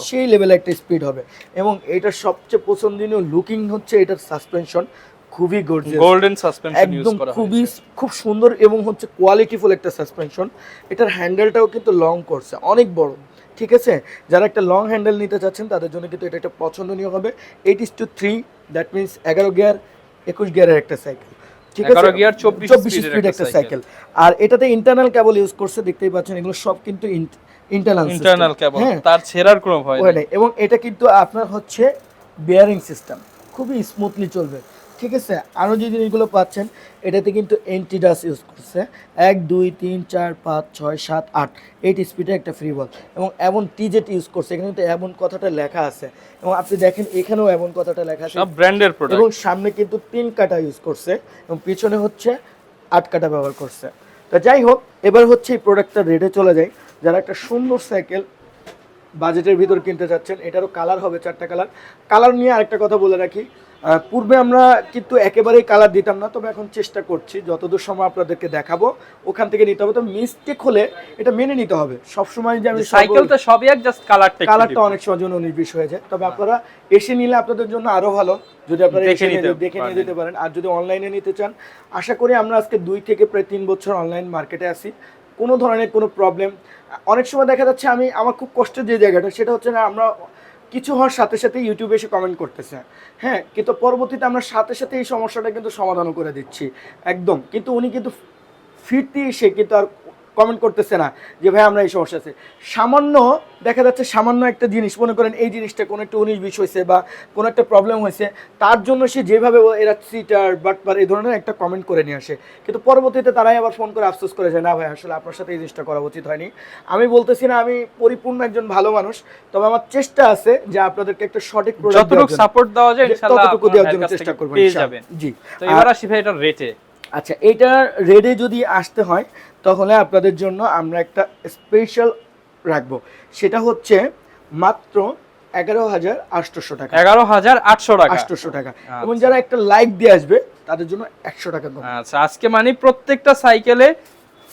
সেই লেভেলে একটা স্পিড হবে। এবং এটার সবচেয়ে পছন্দনীয় লুকিং হচ্ছে এটার সাসপেনশন, খুবই গর্জিয়াস, গোল্ডেন সাসপেনশন ইউজ করা হয়েছে, খুব সুন্দর এবং হচ্ছে কোয়ালিটিফুল একটা সাসপেনশন। এটার হ্যান্ডেলটাও কিন্তু লং করছে, অনেক বড়। ঠিক আছে, যারা একটা লং হ্যান্ডেল নিতে চাচ্ছেন তাদের জন্য কিন্তু এটা একটা পছন্দনীয় হবে। 8:3, দ্যাট মিনস 11 গিয়ার 21 গিয়ারের একটা সাইকেল। ঠিক আছে, 11 গিয়ার 24 স্পিড একটা সাইকেল। আর এটাতে ইন্টারনাল কেবল ইউজ করছে, দেখতেই পাচ্ছেন, এগুলো সব কিন্তু ইন্টারনাল কেবল, তার ছেঁড়ার কোনো ভয় নেই। এবং এটা কিন্তু আপনার হচ্ছে বিয়ারিং সিস্টেম, খুবই স্মুথলি চলবে। ঠিক আছে, আরও যে জিনিসগুলো পাচ্ছেন, এটাতে কিন্তু এন্টিডাস ইউজ করছে, 1 2 3 4 5 6 7 8 8 স্পিডে একটা ফ্রি বল, এবং এমন টিজেট ইউজ করছে, এখানে কিন্তু এমন কথাটা লেখা আছে, এবং আপনি দেখেন এখানেও এমন কথাটা লেখা আছে, সব ব্র্যান্ডের প্রোডাক্ট। এবং সামনে কিন্তু 3 কাটা ইউজ করছে, এবং পিছনে হচ্ছে 8 কাটা ব্যবহার করছে। তো যাই হোক, এবার হচ্ছে এই প্রোডাক্টটা রেটে চলে যায়। যারা একটা সুন্দর সাইকেল বাজেটের ভিতর কিনতে চাচ্ছেন, এটারও কালার হবে 4টা কালার। কালার নিয়ে আরেকটা কথা বলে রাখি, পূর্বে আমরা কিন্তু একেবারেই কালার দিতাম না, তবে এখন চেষ্টা করছি, যতদূর সময় আপনাদেরকে দেখাবো ওখান থেকে নিতে হবে। তো মিস্টেক হলে এটা মেনে নিতে হবে, সবসময় যে আমি সাইকেলটা সবই এক, জাস্ট কালারটা অনেক সময় জন্য 19-20 হয়ে যায়। তবে আপনারা এসে নিলে আপনাদের জন্য আরো ভালো, যদি আপনারা এসে দেখে নিয়ে দিতে পারেন। আর যদি অনলাইনে নিতে চান, আশা করি আমরা আজকে 2 থেকে প্রায় 3 বছর অনলাইন মার্কেটে আছি, কোনো ধরনের কোনো প্রবলেম। অনেক সময় দেখা যাচ্ছে আমার খুব কষ্টের যে জায়গাটা, সেটা হচ্ছে না, আমরা কিছু হওয়ার সাথে সাথে ইউটিউবে এসে কমেন্ট করতেছে, হ্যাঁ, কিন্তু পরবর্তীতে আমরা সাথে সাথে এই সমস্যাটা কিন্তু সমাধানও করে দিচ্ছি একদম। কিন্তু উনি কিন্তু ফিরতে এসে কিন্তু আর কমেন্ট করতেছে না যে ভাই আমরা এই সমস্যা আছে। সামান্য দেখা যাচ্ছে, সামান্য একটা জিনিস, মনে করেন এই জিনিসটা কোনো একটা 19-20 হয়েছে বা কোনো একটা প্রবলেম হয়েছে, তার জন্য সে যেভাবে এরা সিটার বাটপার এই ধরনের একটা কমেন্ট করে নিয়ে আসে, কিন্তু পরবর্তীতে তারাই আবার ফোন করে আফসোস করে যায়, না ভাই আসলে আপনার সাথে এই জিনিসটা করা উচিত হয়নি। আমি বলতেছি না আমি পরিপূর্ণ একজন ভালো মানুষ, তবে আমার চেষ্টা আছে যে আপনাদেরকে একটা সঠিক প্রোডাক্ট, যতটুকু সাপোর্ট দেওয়া যায় ইনশাআল্লাহ ততটুকু দেওয়ার জন্য চেষ্টা করব ইনশাআল্লাহ। জি, তো এবার আসি ভাই এটার রেটে। আচ্ছা, এইটার রেডে যদি আসতে হয় তাহলে আপনাদের জন্য আমরা একটা স্পেশাল রাখবো, সেটা হচ্ছে মাত্র 11,800 টাকা। 11,800 টাকা। এবং যারা একটা লাইক দিয়ে আসবে তাদের জন্য 100 টাকা কম। আচ্ছা, আজকে মানে প্রত্যেকটা সাইকেলে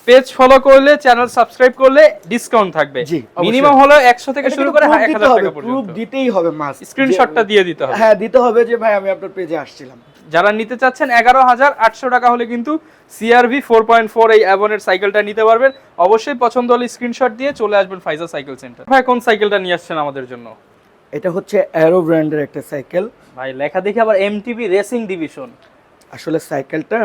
পেজ ফলো করলে, চ্যানেল সাবস্ক্রাইব করলে ডিসকাউন্ট থাকবে। জি, মিনিমাম হলো 100 থেকে শুরু করে 1000 টাকা প্রুফ পর্যন্ত। দিতেই হবে, মাস্ট স্ক্রিনশটটা দিয়ে দিতে হবে। হ্যাঁ, দিতে হবে যে ভাই আমি আপনার পেজে আসছিলাম। যারা নিতে চাচ্ছেন 11800 টাকা হলে কিন্তু CRV 4.4 এই অ্যাভনের সাইকেলটা নিতে পারবেন। অবশ্যই পছন্দ হলে স্ক্রিনশট দিয়ে চলে আসবেন ফাইজা সাইকেল সেন্টার। ভাই কোন সাইকেলটা নিয়ে আসছেন আমাদের জন্য? এটা হচ্ছে অ্যারো ব্র্যান্ডের একটা সাইকেল। ভাই লেখা দেখে আবার MTB রেসিং ডিভিশন। আসলে সাইকেলটা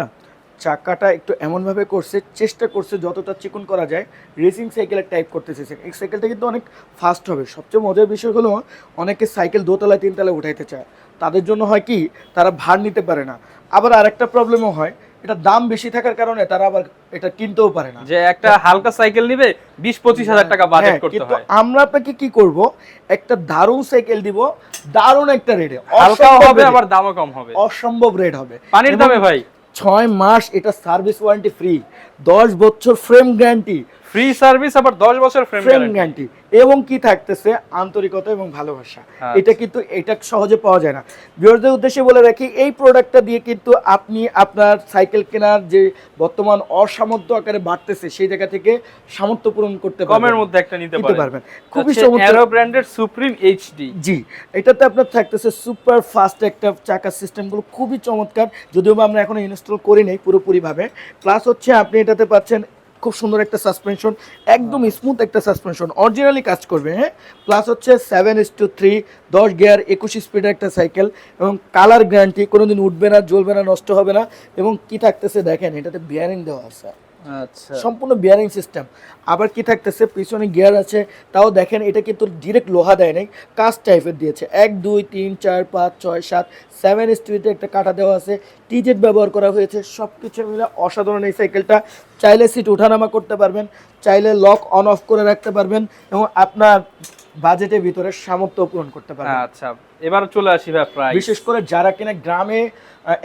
চাকাটা একটু এমনভাবে করছে, চেষ্টা করছে যতটা চিকন করা যায় রেসিং সাইকেলের টাইপ করতে চেয়েছে। এই সাইকেলটা কিন্তু অনেক ফাস্ট হবে। সবচেয়ে মজার বিষয় হলো অনেকে সাইকেল দোতলায় তিনতলায় উঠাইতে চায়, তাদের জন্য হয় কি তারা ভার নিতে পারে না। আবার আরেকটা প্রবলেমও হয়, এটা দাম বেশি থাকার কারণে তারা আবার এটা কিনতেও পারে না। যে একটা হালকা সাইকেল নিবে 20-25 হাজার টাকা বাজেট করতে কিন্তু হয়। আমরা আপনাকে কি করব, একটা দারুণ সাইকেল দিব, দারুণ একটা রেটে, হালকাও হবে আবার দামও কম হবে, অসম্ভব রেট হবে। পানির দামে ভাই। 6 মাস এটা সার্ভিস ওয়ারেন্টি ফ্রি, 10 বছর ফ্রেম গ্যারান্টি, ফ্রি সার্ভিস, আবার 10 বছর ফ্রেম গ্যারান্টি, এবং কি থাকতেছে আন্তরিকতা এবং ভালোবাসা। আচ্ছা। এটা কিন্তু এটা সহজে পাওয়া যায় না। ভিউয়ারদের উদ্দেশ্যে বলে রাখি, এই প্রোডাক্টটা দিয়ে কিন্তু আপনি আপনার সাইকেল কেনার যে বর্তমান অসামর্থ্য আকারে বাড়তেছে সেই জায়গা থেকে সামর্থ্য পূরণ করতে পারবেন, কমের মধ্যে একটা নিতে পারবেন। খুবই আচ্ছা, চমৎকার। অ্যারো ব্র্যান্ডের সুপ্রিম HD। জি, এটাতে আপনার থাকতেছে সুপার ফাস্ট একটা চাকা, সিস্টেমগুলো খুবই চমৎকার, যদিও বা আমরা এখনো ইনস্টল করি নাই পুরোপুরিভাবে। প্লাস হচ্ছে আপনি এটাতে পাচ্ছেন খুব সুন্দর একটা সাসপেনশন, একদম স্মুথ একটা সাসপেনশন, অরিজিনালি কাজ করবে। হ্যাঁ, প্লাস হচ্ছে 7:3 10 গিয়ার 21 স্পিডের একটা সাইকেল, এবং কালার গ্যারান্টি, কোনোদিন উঠবে না, জ্বলবে না, নষ্ট হবে না। এবং কি থাকতেছে দেখেন, এটাতে বিয়ারিং দেওয়া আছে, আচ্ছা, সম্পূর্ণ বিয়ারিং সিস্টেম। আবার কি থাকতেছে, পিছনে গিয়ার আছে, তাও দেখেন এটা কিন্তু ডিরেক্ট লোহা দেয় নাই, কাস্ট টাইপের দিয়েছে। 1 2 3 4 5 6 7 7 স্ট্রিটে একটা কাটা দেওয়া আছে, টিজেট ব্যবহার করা হয়েছে। সব কিছু মিলে অসাধারণ এই সাইকেলটা। চাইলে সিট ওঠানামা করতে পারবেন, চাইলে লক অন অফ করে রাখতে পারবেন, এবং আপনার বাজেটের ভিতরে সামর্থ্য পূরণ করতে পারবেন। আচ্ছা, এবার চলে আসি ভাই প্রাইস। বিশেষ করে যারা কিনা গ্রামে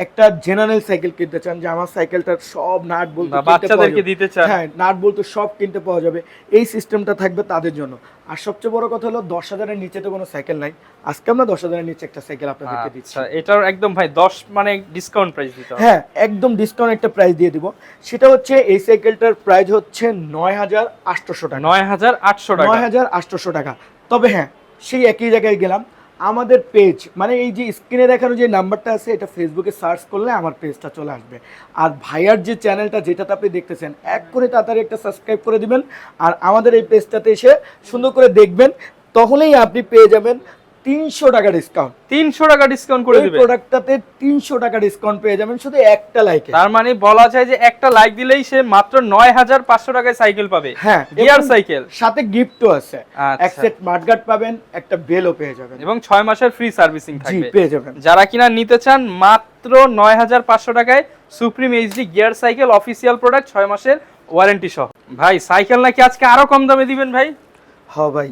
একটা জেনারেল সাইকেল কিনতে চান, যে আমার সাইকেলটার সব নাট বলতে বাচ্চাদেরকে দিতে চান, হ্যাঁ নাট বলতে সব কিনতে পাওয়া যাবে, এই সিস্টেমটা থাকবে তাদের জন্য। আর সবচেয়ে বড় কথা হলো 10,000-এর নিচে তো কোনো সাইকেল নাই। আজকে আমরা 10,000-এর নিচে একটা সাইকেল আপনাদেরকে দিচ্ছি। আচ্ছা, এটার একদম ভাই 10 মানে ডিসকাউন্ট প্রাইস দিতে হবে। হ্যাঁ, একদম ডিসকাউন্ট একটা প্রাইস দিয়ে দিব। সেটা হচ্ছে এই সাইকেলটার প্রাইস হচ্ছে 9,800 টাকা। 9,800 টাকা। 9,800 টাকা। তবে হ্যাঁ, সেই একই জায়গায় গেলাম, আমাদের পেজ মানে এই যে স্ক্রিনে দেখানো যে নাম্বারটা আছে, এটা ফেসবুকে সার্চ করলে আমার পেজটা চলে আসবে। আর ভাইয়ার যে চ্যানেলটা যেটাতে আপনি দেখতেছেন, এক করে তাড়াতাড়ি একটা সাবস্ক্রাইব করে দিবেন, আর আমাদের এই পেজটাতে এসে সুন্দর করে দেখবেন, তাহলেই আপনি পেয়ে যাবেন 300 টাকা ডিসকাউন্ট। 300 টাকা ডিসকাউন্ট করে এই দিবেন। প্রোডাক্টটাতে 300 টাকা ডিসকাউন্ট পেয়ে যাবেন শুধু একটা লাইকে। তার মানে বলা যায় যে একটা লাইক দিলেই সে মাত্র 9,500 টাকায় সাইকেল পাবে। হ্যাঁ, গিয়ার সাইকেল, সাথে গিফটও আছে। আচ্ছা। এক সেট মাডগার্ড পাবেন, একটা বেলও পেয়ে যাবেন, এবং 6 মাসের ফ্রি সার্ভিসিং জি থাকবে। পেয়ে যাবেন। যারা কিনা নিতে চান মাত্র 9,500 টাকায় supreme HD gear cycle, official product, 6 মাসের ওয়ারেন্টি সহ। ভাই সাইকেল নাকি আজকে আরো কম দামে দিবেন ভাই? হ্যাঁ ভাই,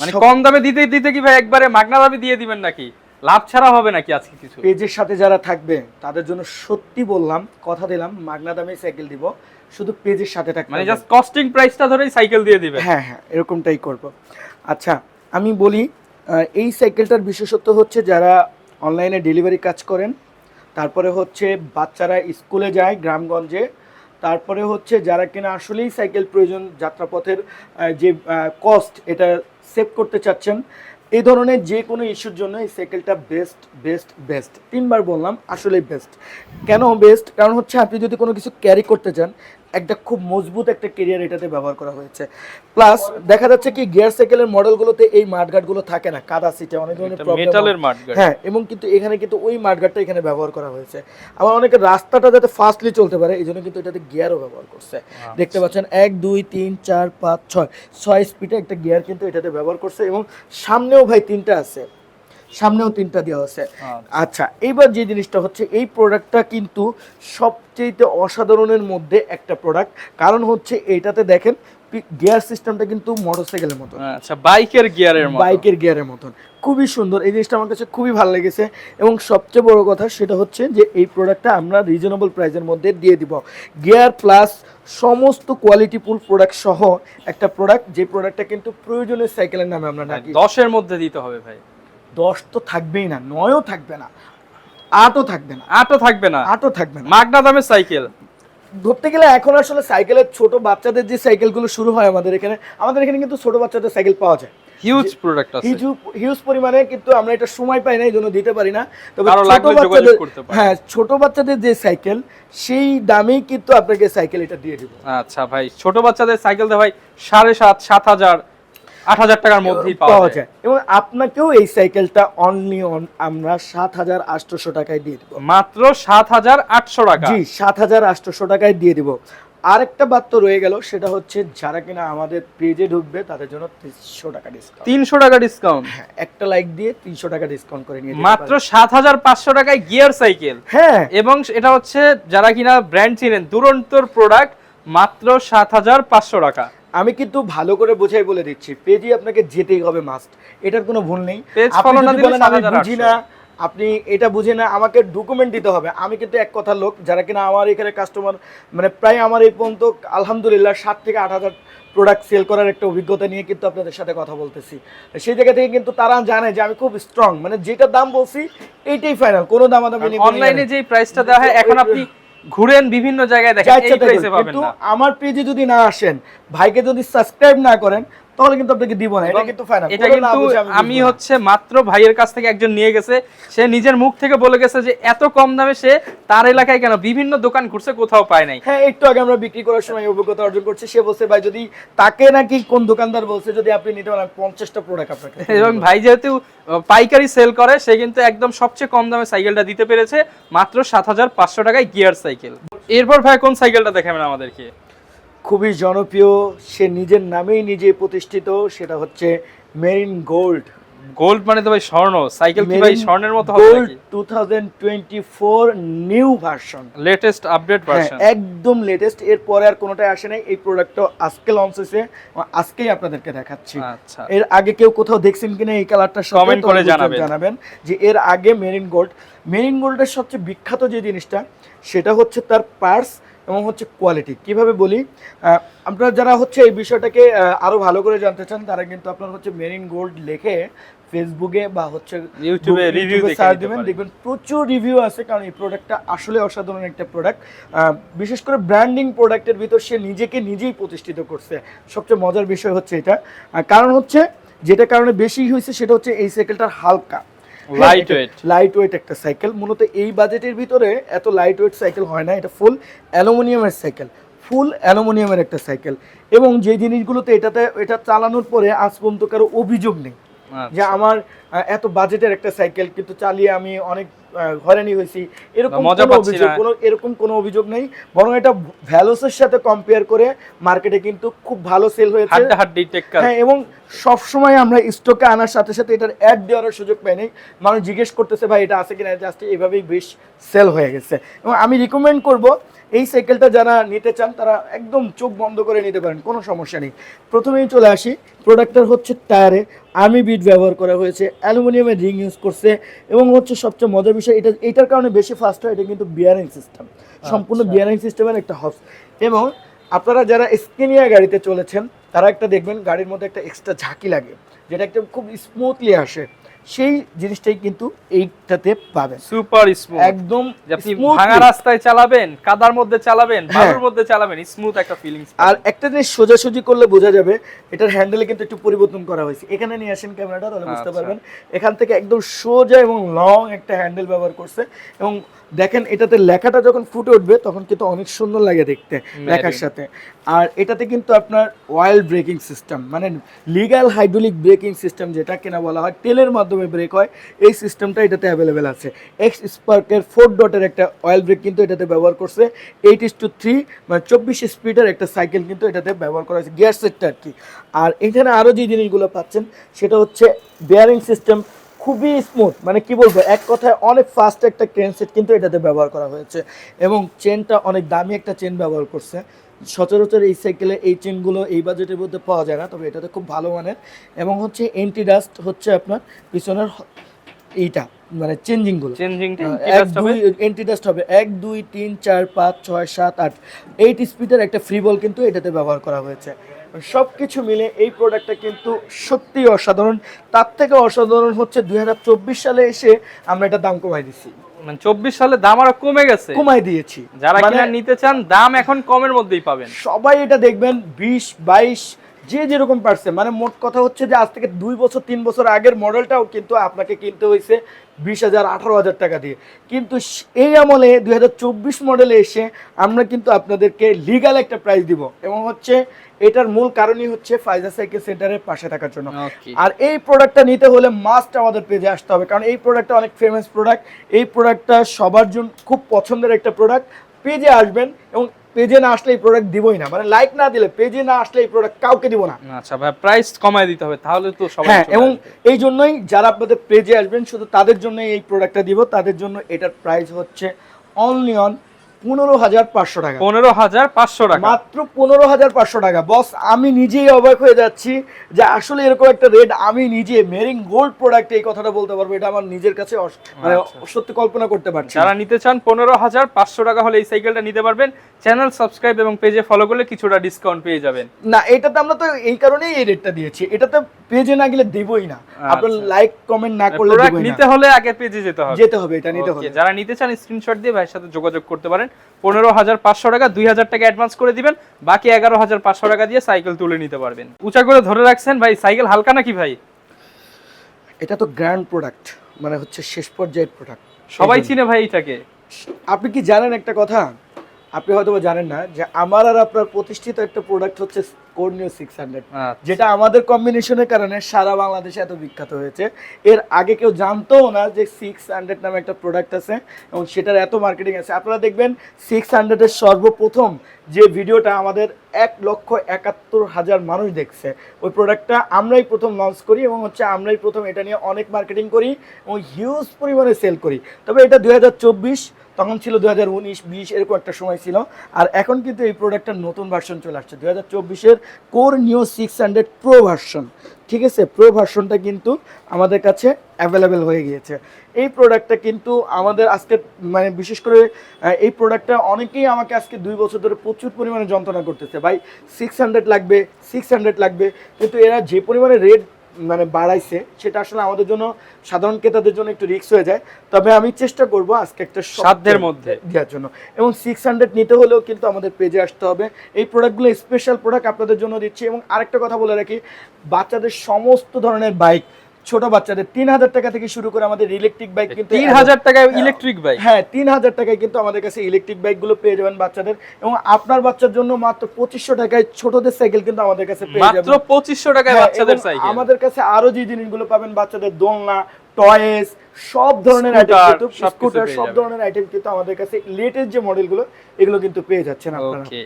মানে কম দামে দিতে দিতে কি ভাই একবারে মাগনা দামে দিয়ে দিবেন নাকি? লাভ ছাড়া হবে নাকি আজকে কিছু? পেজের সাথে যারা থাকবে তাদের জন্য সত্যি বললাম, কথা দিলাম, মাগনা দামে সাইকেল দিব, শুধু পেজের সাথে থাকবে। মানে জাস্ট কস্টিং প্রাইসটা ধরেই সাইকেল দিয়ে দিবেন? হ্যাঁ হ্যাঁ, এরকমটাই করব। আচ্ছা, আমি বলি, এই সাইকেলটার বিশেষত্ব হচ্ছে যারা অনলাইনে ডেলিভারি কাজ করেন, তারপরে হচ্ছে বাচ্চারা স্কুলে যায় গ্রামগঞ্জে, তারপরে হচ্ছে যারা কিনা আসলেই সাইকেল প্রয়োজন, যাত্রাপথের যে কস্ট এটা সেভ করতে চাচ্ছেন, এই ধরনের যে কোনো ইস্যুর জন্য এই সাইকেলটা বেস্ট বেস্ট বেস্ট। 3বার বললাম, আসলেই বেস্ট। কেন বেস্ট? কারণ হচ্ছে আপনি যদি কোনো কিছু ক্যারি করতে চান, একটা খুব মজবুত একটা কেরিয়ার এটাতে ব্যবহার করা হয়েছে। প্লাস দেখা যাচ্ছে কি গিয়ার সাইকেলের মডেলগুলোতে এই মাডগার্ডগুলো থাকে না, কাদা সিটে অনেক ধরনের প্রবলেম, মেটালের মাডগার্ড। হ্যাঁ, এবং কিন্তু এখানে কিন্তু ওই মাডগার্ডটা এখানে ব্যবহার করা হয়েছে। আবার অনেকে রাস্তাটা যাতে ফাস্টলি চলতে পারে এই জন্য কিন্তু এটাতে গিয়ারও ব্যবহার করছে। দেখতে পাচ্ছেন 1 2 3 4 5 6 স্পিডে একটা গিয়ার কিন্তু এটাতে ব্যবহার করছে, এবং সামনেও ভাই 3টা আছে, সামনেও 3টা দেওয়া আছে। আচ্ছা, এইবার যে জিনিসটা হচ্ছে, এই প্রোডাক্টটা কিন্তু সবচেয়ে অসাধারণের মধ্যে একটা প্রোডাক্ট। কারণ হচ্ছে এইটাতে দেখেন গিয়ার সিস্টেমটা কিন্তু মোটরসাইকেলের মতো, আচ্ছা বাইকের গিয়ারের মতো, বাইকের গিয়ারের মতন, খুবই সুন্দর। এই জিনিসটা আমার কাছে খুবই ভালো লেগেছে। এবং সবচেয়ে বড় কথা সেটা হচ্ছে যে এই প্রোডাক্টটা আমরা রিজনেবল প্রাইসের মধ্যে দিয়ে দিব, গিয়ার প্লাস সমস্ত কোয়ালিটিফুল প্রোডাক্ট সহ একটা প্রোডাক্ট, যে প্রোডাক্টটা কিন্তু প্রয়োজনীয় সাইকেলের নামে আমরা ডাকি। 10-এর মধ্যে দিতে হবে ভাই। 10 তো থাকবেই না, 9ও থাকবে না, 8ও থাকবে না, 8ও থাকবে না, 8ও থাকবে না। মাগনা দামে সাইকেল ধরতে গেলে এখন আসলে সাইকেলের ছোট বাচ্চাদের যে সাইকেলগুলো শুরু হয় আমাদের এখানে কিন্তু ছোট বাচ্চাদের সাইকেল পাওয়া যায় হিউজ প্রোডাক্ট আছে, হিউজ পরিমাণে, কিন্তু আমরা এটা সময় পাই না, এই জন্য দিতে পারি না। তবে কারো ছোট লাগলে যোগাযোগ বাচ্চাদের, করতে পারেন। হ্যাঁ ছোট বাচ্চাদের যে সাইকেল সেই দামেই কিন্তু আপনাকে সাইকেল এটা দিয়ে দিব। আচ্ছা ভাই, ছোট বাচ্চাদের সাইকেল দে ভাই 7,500 7,000 8,000 টাকার মধ্যেই পাওয়া যায়। এবং আপনাকেও এই সাইকেলটা অনলি আমরা 7,800 টাকায় দিয়ে দিব, মাত্র 7,800 টাকা। জি 7,800 টাকায় দিয়ে দিব। আরেকটা বাদ তো রয়ে গেল, সেটা হচ্ছে যারা কিনা আমাদের পেজে ঢুকবে তাদের জন্য 300 টাকা ডিসকাউন্ট। 300 টাকা ডিসকাউন্ট, হ্যাঁ একটা লাইক দিয়ে 300 টাকা ডিসকাউন্ট করে নিয়ে মাত্র 7,500 টাকায় গিয়ার সাইকেল। হ্যাঁ, এবং এটা হচ্ছে যারা কিনা ব্র্যান্ড চিনেন, দুরন্তর প্রোডাক্ট, মাত্র 7,500 টাকা। আমি কিন্তু ভালো করে বোঝাই বলে দিচ্ছি, পেজে আপনাকে যেতেই হবে মাস্ট, এটার কোনো ভুল নেই। পেজ আপনি ফলো না যদি দিলে বলেন আমি 7,800 বুঝি না, আপনি এটা বুঝে না, আমাকে ডকুমেন্ট দিতে হবে। আমি কিন্তু এক কথা লোক, যারা কিনা আমার এখানে কাস্টমার, মানে প্রায় আমার এই পর্যন্ত আলহামদুলিল্লাহ 7 থেকে 8,000 প্রোডাক্ট সেল করার একটা অভিজ্ঞতা নিয়ে কিন্তু আপনাদের সাথে কথা বলতেছি। সেই জায়গা থেকে কিন্তু তারা জানে যে আমি খুব স্ট্রং, মানে যেটা দাম বলছি এইটাই ফাইনাল, কোনো দামাদামি নেই। অনলাইনে যে প্রাইসটা দেওয়া হয়, এখন আপনি ঘুরেন বিভিন্ন জায়গায় দেখেন এই প্রাইসে পাবেন কিন্তু না। আমার পেজে যদি না আসেন, ভাইকে যদি সাবস্ক্রাইব না করেন, তাহলে কিন্তু আপনাকে দিব না, এটা কিন্তু ফাইনাল। এটা কিন্তু আমি হচ্ছে মাত্র ভাইয়ের কাছ থেকে একজন নিয়ে গেছে, সে নিজের মুখ থেকে বলে গেছে যে এত কম দামে সে তার এলাকায় কেন, বিভিন্ন দোকান ঘুরছে কোথাও পায় নাই। হ্যাঁ, একটু আগে আমরা বিক্রি করার সময় অভিজ্ঞতা অর্জন করছি, সে বলছে ভাই যদি তাকে নাকি কোন দোকানদার বলছে যদি আপনি নিতে পারেন 50টা প্রোডাক্ট আপনাকে। এবং ভাই যেহেতু পাইকারি সেল করে, সে কিন্তু একদম সবচেয়ে কম দামে সাইকেলটা দিতে পেরেছে, মাত্র 7,500 টাকায় গিয়ার সাইকেল। এরপর ভাই কোন সাইকেলটা দেখাবেন আমাদেরকে? খুবই জনপ্রিয়, সে নিজের নামেই নিজে প্রতিষ্ঠিত, সেটা হচ্ছে মেরিন গোল্ড। গোল্ড মানে তো ভাই স্বর্ণ, সাইকেল কি ভাই স্বর্ণের মতো হবে গোল্ড নাকি? 2024 new version, latest update version, একদম লেটেস্ট। এর পরে আর কোনোটাই আসে নাই, এই প্রোডাক্টটা আজকে লঞ্চ হয়েছে, আজকেই আপনাদেরকে দেখাচ্ছি। আচ্ছা, এর আগে কেউ কোথাও দেখছেন কিনা এই কালারটা, কমেন্ট করে জানাবেন যে এর আগে মেরিন গোল্ডের সবচেয়ে বিখ্যাত যে জিনিসটা সেটা হচ্ছে তার পার্স এবং হচ্ছে কোয়ালিটি। কিভাবে বলি, আপনারা যারা হচ্ছে এই বিষয়টাকে আরো ভালো করে জানতে চান, তারা কিন্তু আপনার হচ্ছে মেরিন গোল্ড লিখে ফেসবুকে বা হচ্ছে ইউটিউবে রিভিউ সার্চ দিবেন, দেখবেন প্রচুর রিভিউ আছে, কারণ এই প্রোডাক্টটা আসলে অসাধারণ একটা প্রোডাক্ট। বিশেষ করে ব্র্যান্ডিং প্রোডাক্টের ভিতর সে নিজেকে নিজেই প্রতিষ্ঠিত করছে। সবচেয়ে মজার বিষয় হচ্ছে এটা, কারণ হচ্ছে যেটা কারণে বেশি হয়েছে সেটা হচ্ছে এই সাইকেলটার হালকা, লাইট ওয়েট একটা সাইকেল। মূলত এই বাজেটের ভিতরে এত লাইট ওয়েট সাইকেল হয় না, এটা ফুল অ্যালুমিনিয়ামের সাইকেল, ফুল অ্যালুমিনিয়ামের একটা সাইকেল। এবং যে জিনিসগুলোতে এটা চালানোর পরে আজ পর্যন্ত কারো অভিযোগ নেই যে আমার এত বাজেটের একটা সাইকেল কিন্তু চালিয়ে আমি অনেক হয়রানি হয়েছি, এরকম কোনো অভিযোগ নেই। বরং এটা ভ্যালোসের সাথে কম্পেয়ার করে মার্কেটে কিন্তু খুব ভালো সেল হয়েছে। হ্যাঁ, এবং সবসময় আমরা স্টকে আনার সাথে সাথে এটার অ্যাড দেওয়ার সুযোগ পাই নাই। মানুষ জিজ্ঞেস করতেছে ভাই এটা আছে কিনা, জাস্ট এইভাবেই বেশ সেল হয়ে গেছে। এবং আমি রিকমেন্ড করব এই সাইকেলটা যারা নিতে চান তারা একদম চোখ বন্ধ করে নিতে পারেন, কোনো সমস্যা নেই। প্রথমেই চলে আসি, প্রোডাক্টটার হচ্ছে টায়ারে আর্মি বিট ব্যবহার করা হয়েছে, অ্যালুমিনিয়ামের রিং ইউজ করছে, এবং হচ্ছে সবচেয়ে মজার বিষয় এটার কারণে বেশি ফাস্ট হয়, এটা কিন্তু বিয়ারিং সিস্টেম, সম্পূর্ণ বিয়ারিং সিস্টেমের একটা হবস। এবং আপনারা যারা স্কেনিয়া গাড়িতে চলেছেন তারা একটা দেখবেন গাড়ির মধ্যে একটা এক্সট্রা ঝাঁকি লাগে, যেটা একটা খুব স্মুথলি আসে, সেই জিনিসটাই কিন্তু এইটাতে পাবেন। সুপার স্মুথ, একদম আপনি ভাঙা রাস্তায় চালাবেন, কাদার মধ্যে চালাবেন, বালুর মধ্যে চালাবেন, স্মুথ একটা ফিলিংস। আর একটা জিনিস সোজাসুজি করলে বোঝা যাবে, এটার হ্যান্ডেলে কিন্তু একটু পরিবর্তন করা হয়েছে। এখানে নিয়ে আসেন ক্যামেরাটা, তাহলে বুঝতে পারবেন। এখান থেকে একদম সোজা এবং লং একটা হ্যান্ডেল ব্যবহার করছে। এবং দেখেন এটাতে লেখাটা যখন ফুটে উঠবে তখন কিন্তু অনেক সুন্দর লাগে দেখতে লেখার সাথে। আর এটাতে কিন্তু আপনার অয়েল ব্রেকিং সিস্টেম, মানে লিগ্যাল হাইড্রোলিক ব্রেকিং সিস্টেম যেটা কিনা বলা হয়, তেলের মাধ্যমে ব্রেক হয়, এই সিস্টেমটা এটাতে অ্যাভেলেবেল আছে। এক্স স্পার্কের 4 ডটের একটা অয়েল ব্রেক কিন্তু এটাতে ব্যবহার করছে। 8:3 মানে 24 স্পিডের একটা সাইকেল কিন্তু এটাতে ব্যবহার করা হয়েছে, গিয়ার সেটটা আর কি। আর এখানে আরও যে জিনিসগুলো পাচ্ছেন সেটা হচ্ছে বেয়ারিং সিস্টেম, খুবই স্মুথ, মানে কি বলবো, এক কথায় অনেক ফাস্ট একটা ক্রেন সেট কিন্তু এটাতে ব্যবহার করা হয়েছে। এবং চেনটা অনেক দামি একটা চেন ব্যবহার করছে, সচরাচর এই সাইকেলে এই চেনগুলো এই বাজেটের মধ্যে পাওয়া যায় না, তবে এটাতে খুব ভালো মানের। এবং হচ্ছে এন্টি ডাস্ট হচ্ছে আপনার পিছনের এইটা, মানে চেঞ্জিংগুলো এন্টি ডাস্ট হবে 1 2 3 4 5 6 7 8 8 স্পিডের একটা ফ্রি বল কিন্তু এটাতে ব্যবহার করা হয়েছে। সব কিছু মিলে এই প্রোডাক্টটা কিন্তু সত্যিই অসাধারণ। তার থেকে অসাধারণ হচ্ছে 2024 সালে এসে আমরা এটা দাম কমাই দিচ্ছি। মানে 24 সালে দাম আরো কমে গেছে, কমাই দিয়েছি। যারা কিনা নিতে চান দাম এখন কমের মধ্যেই পাবেন। সবাই এটা দেখবেন 20-22 যে যেরকম পারছে, মানে মোট কথা হচ্ছে যে আজ থেকে 2 বছর 3 বছর আগের মডেলটাও কিন্তু আপনাকে কিনতে হয়েছে 20,000-18,000 টাকা দিয়ে, কিন্তু এই আমলে 2024 মডেলে এসে আমরা কিন্তু আপনাদেরকে লিগ্যাল একটা প্রাইস দিব, এবং হচ্ছে এটার মূল কারণই হচ্ছে ফাইজা সাইকেল সেন্টারের পাশে থাকার জন্য। আর এই প্রোডাক্টটা নিতে হলে মাস্ট আমাদের পেজে আসতে হবে, কারণ এই প্রোডাক্টটা অনেক ফেমাস প্রোডাক্ট, এই প্রোডাক্টটা সবার জন্য খুব পছন্দের একটা প্রোডাক্ট। পেজে আসবেন, এবং পেজে না আসলে এই প্রোডাক্ট দিবই না, মানে লাইক না দিলে, পেজে না আসলে এই প্রোডাক্ট কাউকে দিব না। আচ্ছা ভাই, প্রাইস কমায় দিতে হবে তাহলে তো সবাই। হ্যাঁ, এবং এই জন্যই যারা আপনাদের পেজে আসবেন শুধু তাদের জন্যই এই প্রোডাক্টটা দিব, তাদের জন্য এটার প্রাইস হচ্ছে অনলি অন 15,500 টাকা। 15,500 টাকা, মাত্র 15,500 টাকা। বস, আমি নিজেই অবাক হয়ে যাচ্ছি যে আসলে এরকম একটা রেট আমি নিজে মেরিং গোল্ড প্রোডাক্ট এই কথাটা বলতে পারবো, এটা আমার নিজের কাছে মানে সত্যি কল্পনা করতে পারছি। যারা নিতে চান 15,500 টাকা হলে এই সাইকেলটা নিতে পারবেন। চ্যানেল সাবস্ক্রাইব এবং পেজে ফলো করলে কিছুটা ডিসকাউন্ট পেয়ে যাবেন। না, এটাতে আমরা তো এই কারণেই এই রেটটা দিয়েছি, এটাতে পেজে না গেলে দেবই না। আপনার লাইক কমেন্ট না করলে দেবই না। নিতে হলে আগে পেজে যেতে হবে, এটা নিতে হবে। যারা নিতে চান স্ক্রিনশট দিয়ে ভাইয়ের সাথে যোগাযোগ করতে পারেন। 15,500 টাকা, 2,000 টাকা অ্যাডভান্স করে দিবেন, বাকি 11,500 টাকা দিয়ে সাইকেল তুলে নিতে পারবেন। উঁচা করে ধরে রাখছেন ভাই, সাইকেল হালকা নাকি ভাই? এটা তো গ্র্যান্ড প্রোডাক্ট, মানে হচ্ছে শেষ পর্যায়ের প্রোডাক্ট, সবাই চিনে ভাই এটাকে। আপনি কি জানেন একটা কথা? আপনি হয়তো জানেন না যে আমার আর আপনার প্রতিষ্ঠিত একটা প্রোডাক্ট হচ্ছে কর্নিও 600, যেটা আমাদের কম্বিনেশনের কারণে সারা বাংলাদেশে এত বিখ্যাত হয়েছে। এর আগে কেউ জানতো না যে 600 নামে একটা প্রোডাক্ট আছে, এবং সেটার এত মার্কেটিং আছে। আপনারা দেখবেন 600-এর সর্বপ্রথম যে ভিডিওটা আমাদের 1,71,000 মানুষ দেখছে, ওই প্রোডাক্টটা আমরাই প্রথম লঞ্চ করি, এবং হচ্ছে আমরাই প্রথম এটা নিয়ে অনেক মার্কেটিং করি এবং হিউজ পরিমাণে সেল করি। তবে এটা 2024, তখন ছিল 2019-20 এরকম একটা সময় ছিল। আর এখন কিন্তু এই প্রোডাক্টের নতুন ভার্সন চলে আসছে, 2024-এর কর্নিও 600 প্রো ভার্সন। ঠিক আছে, প্রো ভার্সনটা কিন্তু আমাদের কাছে অ্যাভেলেবেল হয়ে গিয়েছে। এই প্রোডাক্টটা কিন্তু আমাদের আজকে মানে বিশেষ করে এই প্রোডাক্টটা অনেকেই আমাকে আজকে 2 বছর ধরে প্রচুর পরিমাণে যন্ত্রণা করতেছে, ভাই 600 লাগবে 600 লাগবে, কিন্তু এরা যে পরিমাণে রেট মানে বাড়াইছে সেটা আসলে আমাদের জন্য, সাধারণ ক্রেতাদের জন্য একটু রিস্ক হয়ে যায়। তবে আমি চেষ্টা করব আজকে একটা সাধ্যের মধ্যে দেওয়ার জন্য, এবং 600 নিতে হলেও কিন্তু আমাদের পেজে আসতে হবে। এই প্রোডাক্টগুলো স্পেশাল প্রোডাক্ট আপনাদের জন্য দিচ্ছি। এবং আরেকটা কথা বলে রাখি, বাচ্চাদের সমস্ত ধরনের বাইক, ছোট বাচ্চাদের 3,000 টাকা থেকে শুরু করে আমাদের ইলেকট্রিক বাইক কিন্তু 3,000 টাকায় ইলেকট্রিক বাইক। হ্যাঁ, 3,000 টাকায় কিন্তু আমাদের কাছে ইলেকট্রিক বাইকগুলো পেয়ে যাবেন বাচ্চাদের। এবং আপনার বাচ্চার জন্য মাত্র 2,500 টাকায় ছোটদের সাইকেল কিন্তু আমাদের কাছে পেয়ে যাবেন, মাত্র 2,500 টাকায় বাচ্চাদের সাইকেল। আমাদের কাছে আরো যে জিনিসগুলো পাবেন, বাচ্চাদের দোলনা, টয়েস, সব ধরনের আইটেম কিন্তু, স্কুটার, সব ধরনের আইটেম কিন্তু আমাদের কাছে লেটেস্ট যে মডেলগুলো এগুলো কিন্তু পেয়ে যাচ্ছেন আপনারা। ওকে,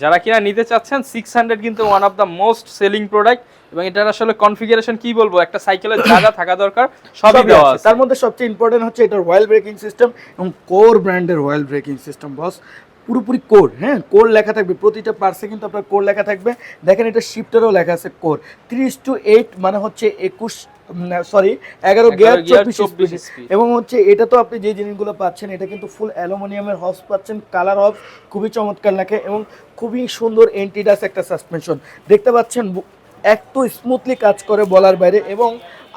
যারা কিনা নিতে চাচ্ছেন 600 কিন্তু one of the most selling product, এবং এটার আসলে কনফিগারেশন কি বলবো, একটা সাইকেলের যা যা থাকা দরকার সবই দেওয়া আছে। তার মধ্যে সবচেয়ে ইম্পর্টেন্ট হচ্ছে এটার অয়েল ব্রেকিং সিস্টেম, এবং কোর ব্র্যান্ডের অয়েল ব্রেকিং সিস্টেম। বস, পুরোপুরি কোর, হ্যাঁ কোর লেখা থাকবে প্রতিটা পার্টসে, কিন্তু আপনার কোর লেখা থাকবে। দেখেন এটা শিফটারও লেখা আছে কোর 3:8, মানে হচ্ছে 11 গিয়ার 24 স্পিড। এবং হচ্ছে এটা তো আপনি যে জিনিসগুলো পাচ্ছেন, এটা কিন্তু ফুল অ্যালুমিনিয়ামের হবস পাচ্ছেন, কালার হবস খুবই চমৎকার লাগে, এবং খুবই সুন্দর এন্টিডাস একটা সাসপেনশন দেখতে পাচ্ছেন, এত স্মুথলি কাজ করে বলার বাইরে। এবং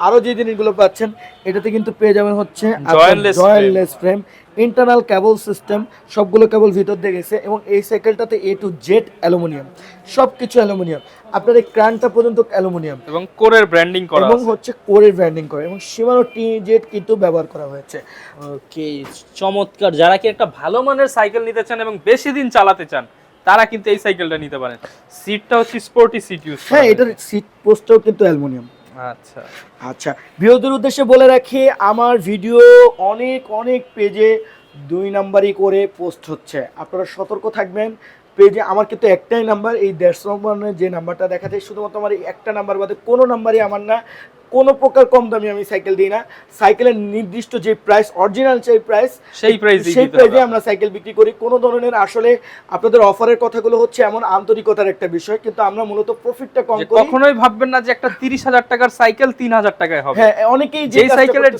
আরো যে জিনিসগুলো পাচ্ছেন এটাতে কিন্তু পেয়ে যাবেন হচ্ছে জয়েন্টলেস ফ্রেম, ইন্টারনাল কেবল সিস্টেম, সবগুলো কেবল ভিতর দিয়ে গেছে। এবং এই সাইকেলটাতে A to Z অ্যালুমিনিয়াম, সবকিছু অ্যালুমিনিয়াম, আপনার এই ক্রানটা পর্যন্ত অ্যালুমিনিয়াম, এবং কোরের ব্র্যান্ডিং করা এবং হচ্ছে কোরের ব্র্যান্ডিং করা, এবং Shimano TZ কিন্তু ব্যবহার করা হয়েছে। ওকে, চমৎকার। যারা কি একটা ভালো মানের সাইকেল নিতে চান এবং বেশি দিন চালাতে চান, তারা কিন্তু এই সাইকেলটা নিতে পারেন। সিটটা হচ্ছে স্পোর্টি সিট ইউজ, হ্যাঁ এটার সিট পোস্টটাও কিন্তু অ্যালুমিনিয়াম। আচ্ছা আচ্ছা, ভিউয়ারদের উদ্দেশ্যে বলে রাখি, আমার ভিডিও অনেক পেজে 2 নাম্বারই করে পোস্ট হচ্ছে, আপনারা সতর্ক থাকবেন। পেজে আমার কিন্তু একটাই নাম্বার, এই 150 নম্বরের যে নাম্বারটা দেখাচ্ছে, শুধুমাত্র আমার এই একটা নাম্বার বাদে কোনো নাম্বারই আমার না। কোনো প্রকার কম দামি আমি সাইকেল দিই না। সাইকেলের নির্দিষ্ট যে প্রাইস, অরিজিনাল যে প্রাইস, সেই প্রাইসে আমরা সাইকেল বিক্রি করি। কোনো ধরনের আসলে আপনাদের অফারের কথাগুলো হচ্ছে এমন আন্তরিকতার একটা বিষয়, কিন্তু আমরা মূলত প্রফিটটা কম করি। কখনোই ভাববেন না যে একটা 30,000 টাকার সাইকেল 3,000 টাকায় হবে। হ্যাঁ, অনেকেই যে সাইকেলের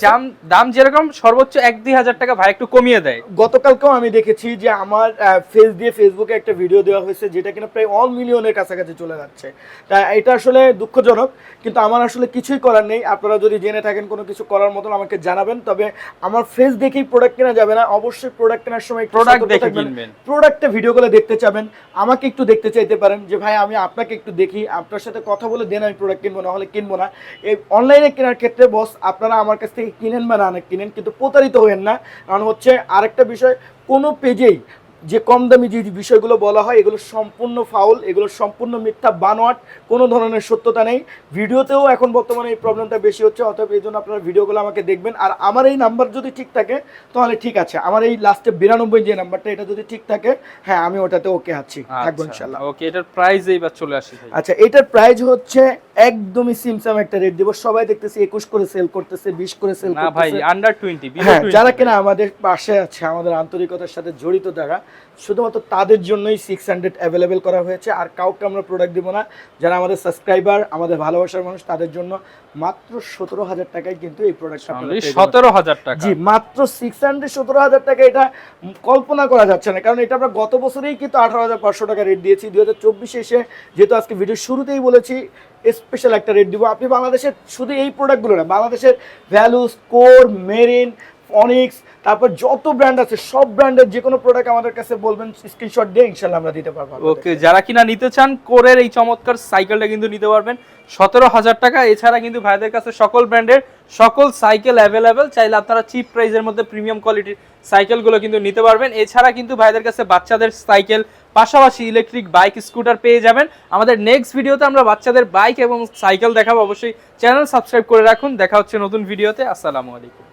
দাম যেরকম সর্বোচ্চ 1-2,000 টাকা ভাই একটু কমিয়ে দেয়। গতকালকেও আমি দেখেছি যে আমার ফেসবুকে একটা ভিডিও দেওয়া হয়েছে, যেটা কিনা প্রায় 1 মিলিয়নের কাছাকাছি চলে যাচ্ছে। তাই এটা আসলে দুঃখজনক, কিন্তু আমার আসলে কিছুই করার বলার নেই, আপনারা যদি জেনে থাকেন কোনো কিছু করার মতন আমাকে জানাবেন। তবে আমার ফেস দেখেই প্রোডাক্ট কেনা যাবে না, অবশ্যই প্রোডাক্ট কেনার সময় প্রোডাক্ট দেখে কিনবেন। প্রোডাক্টটা ভিডিও করে দেখতে চাবেন, আমাকে একটু দেখতে চাইতে পারেন যে ভাই আমি আপনাকে একটু দেখি, আপনার সাথে কথা বলে দেন আমি প্রোডাক্ট কিনবো, না হলে কিনবো না। এই অনলাইনে কেনার ক্ষেত্রে বস আপনারা আমার কাছ থেকে কিনেন বা না কিনেন, কিন্তু প্রতারিত হবেন না। কারণ হচ্ছে আরেকটা বিষয়, কোনো পেজেই যে কম দামি যে বিষয়গুলো বলা হয় এগুলো সম্পূর্ণ ফাউল, এগুলো সম্পূর্ণ মিথ্যা বানোয়াট, কোনো ধরনের সত্যতা নেই। ভিডিওতেও এখন বর্তমানে এই প্রবলেমটা বেশি হচ্ছে, অতএব এই জন্য আপনারা ভিডিওগুলো আমাকে দেখবেন। আর আমার এই নাম্বার যদি ঠিক থাকে তাহলে ঠিক আছে, আমার এই লাস্টে 92 যে নাম্বারটা, এটা যদি ঠিক থাকে হ্যাঁ আমি ওটাতে ওকে আছি, থাকবো ইনশাআল্লাহ। ওকে, এটার প্রাইস এইবার চলে আসি ভাই। আচ্ছা, এটার প্রাইস হচ্ছে একদমই সিমসাম একটা রেট দিব। সবাই দেখতেছি 21 করে সেল করতেছে, 20 করে সেল করতেছে। না ভাই, আন্ডার 20, হ্যাঁ, যারা কিনা আমাদের পাশে আছে, আমাদের আন্তরিকতার সাথে জড়িত যারা, শুধুমাত্র তাদের জন্যই 600 অ্যাভেলেবেল করা হয়েছে। আর কাউকে আমরা প্রোডাক্ট দিব না। যারা আমাদের সাবস্ক্রাইবার, আমাদের ভালোবাসার মানুষ, তাদের জন্য মাত্র 17,000 টাকায় কিন্তু এই প্রোডাক্টটা 17,000 টাকা। জি, মাত্র 600, 17,000 টাকা। এটা কল্পনা করা যাচ্ছে না, কারণ এটা আমরা গত বছরেই কিন্তু 18,500 টাকা রেট দিয়েছি। 2024 এসে যেহেতু আজকে ভিডিও শুরুতেই বলেছি স্পেশাল একটা রেট দিব। আপনি বাংলাদেশের শুধু এই প্রোডাক্টগুলো না, বাংলাদেশের ভ্যালু, স্কোর, মেরিন, অনিক্স, তারপর যত ব্র্যান্ড আছে সব ব্র্যান্ডের যে কোনো প্রোডাক্ট আমাদের কাছে বলবেন, স্ক্রিনশট দিয়ে ইনশাআল্লাহ আমরা দিতে পারবো। ওকে, যারা কিনা নিতে চান কোরের এই চমৎকার সাইকেলটা কিন্তু নিতে পারবেন 17,000 টাকা। এছাড়া কিন্তু ভাইদের কাছে সকল ব্র্যান্ডের সকল সাইকেল অ্যাভেলেবেল, চাইলে আপনারা চিপ প্রাইসের মধ্যে প্রিমিয়াম কোয়ালিটির সাইকেলগুলো কিন্তু নিতে পারবেন। এছাড়া কিন্তু ভাইদের কাছে বাচ্চাদের সাইকেল, পাশাপাশি ইলেকট্রিক বাইক, স্কুটার পেয়ে যাবেন। আমাদের নেক্সট ভিডিওতে আমরা বাচ্চাদের বাইক এবং সাইকেল দেখাবো, অবশ্যই চ্যানেল সাবস্ক্রাইব করে রাখুন। দেখা হচ্ছে নতুন ভিডিওতে। আসসালামু আলাইকুম।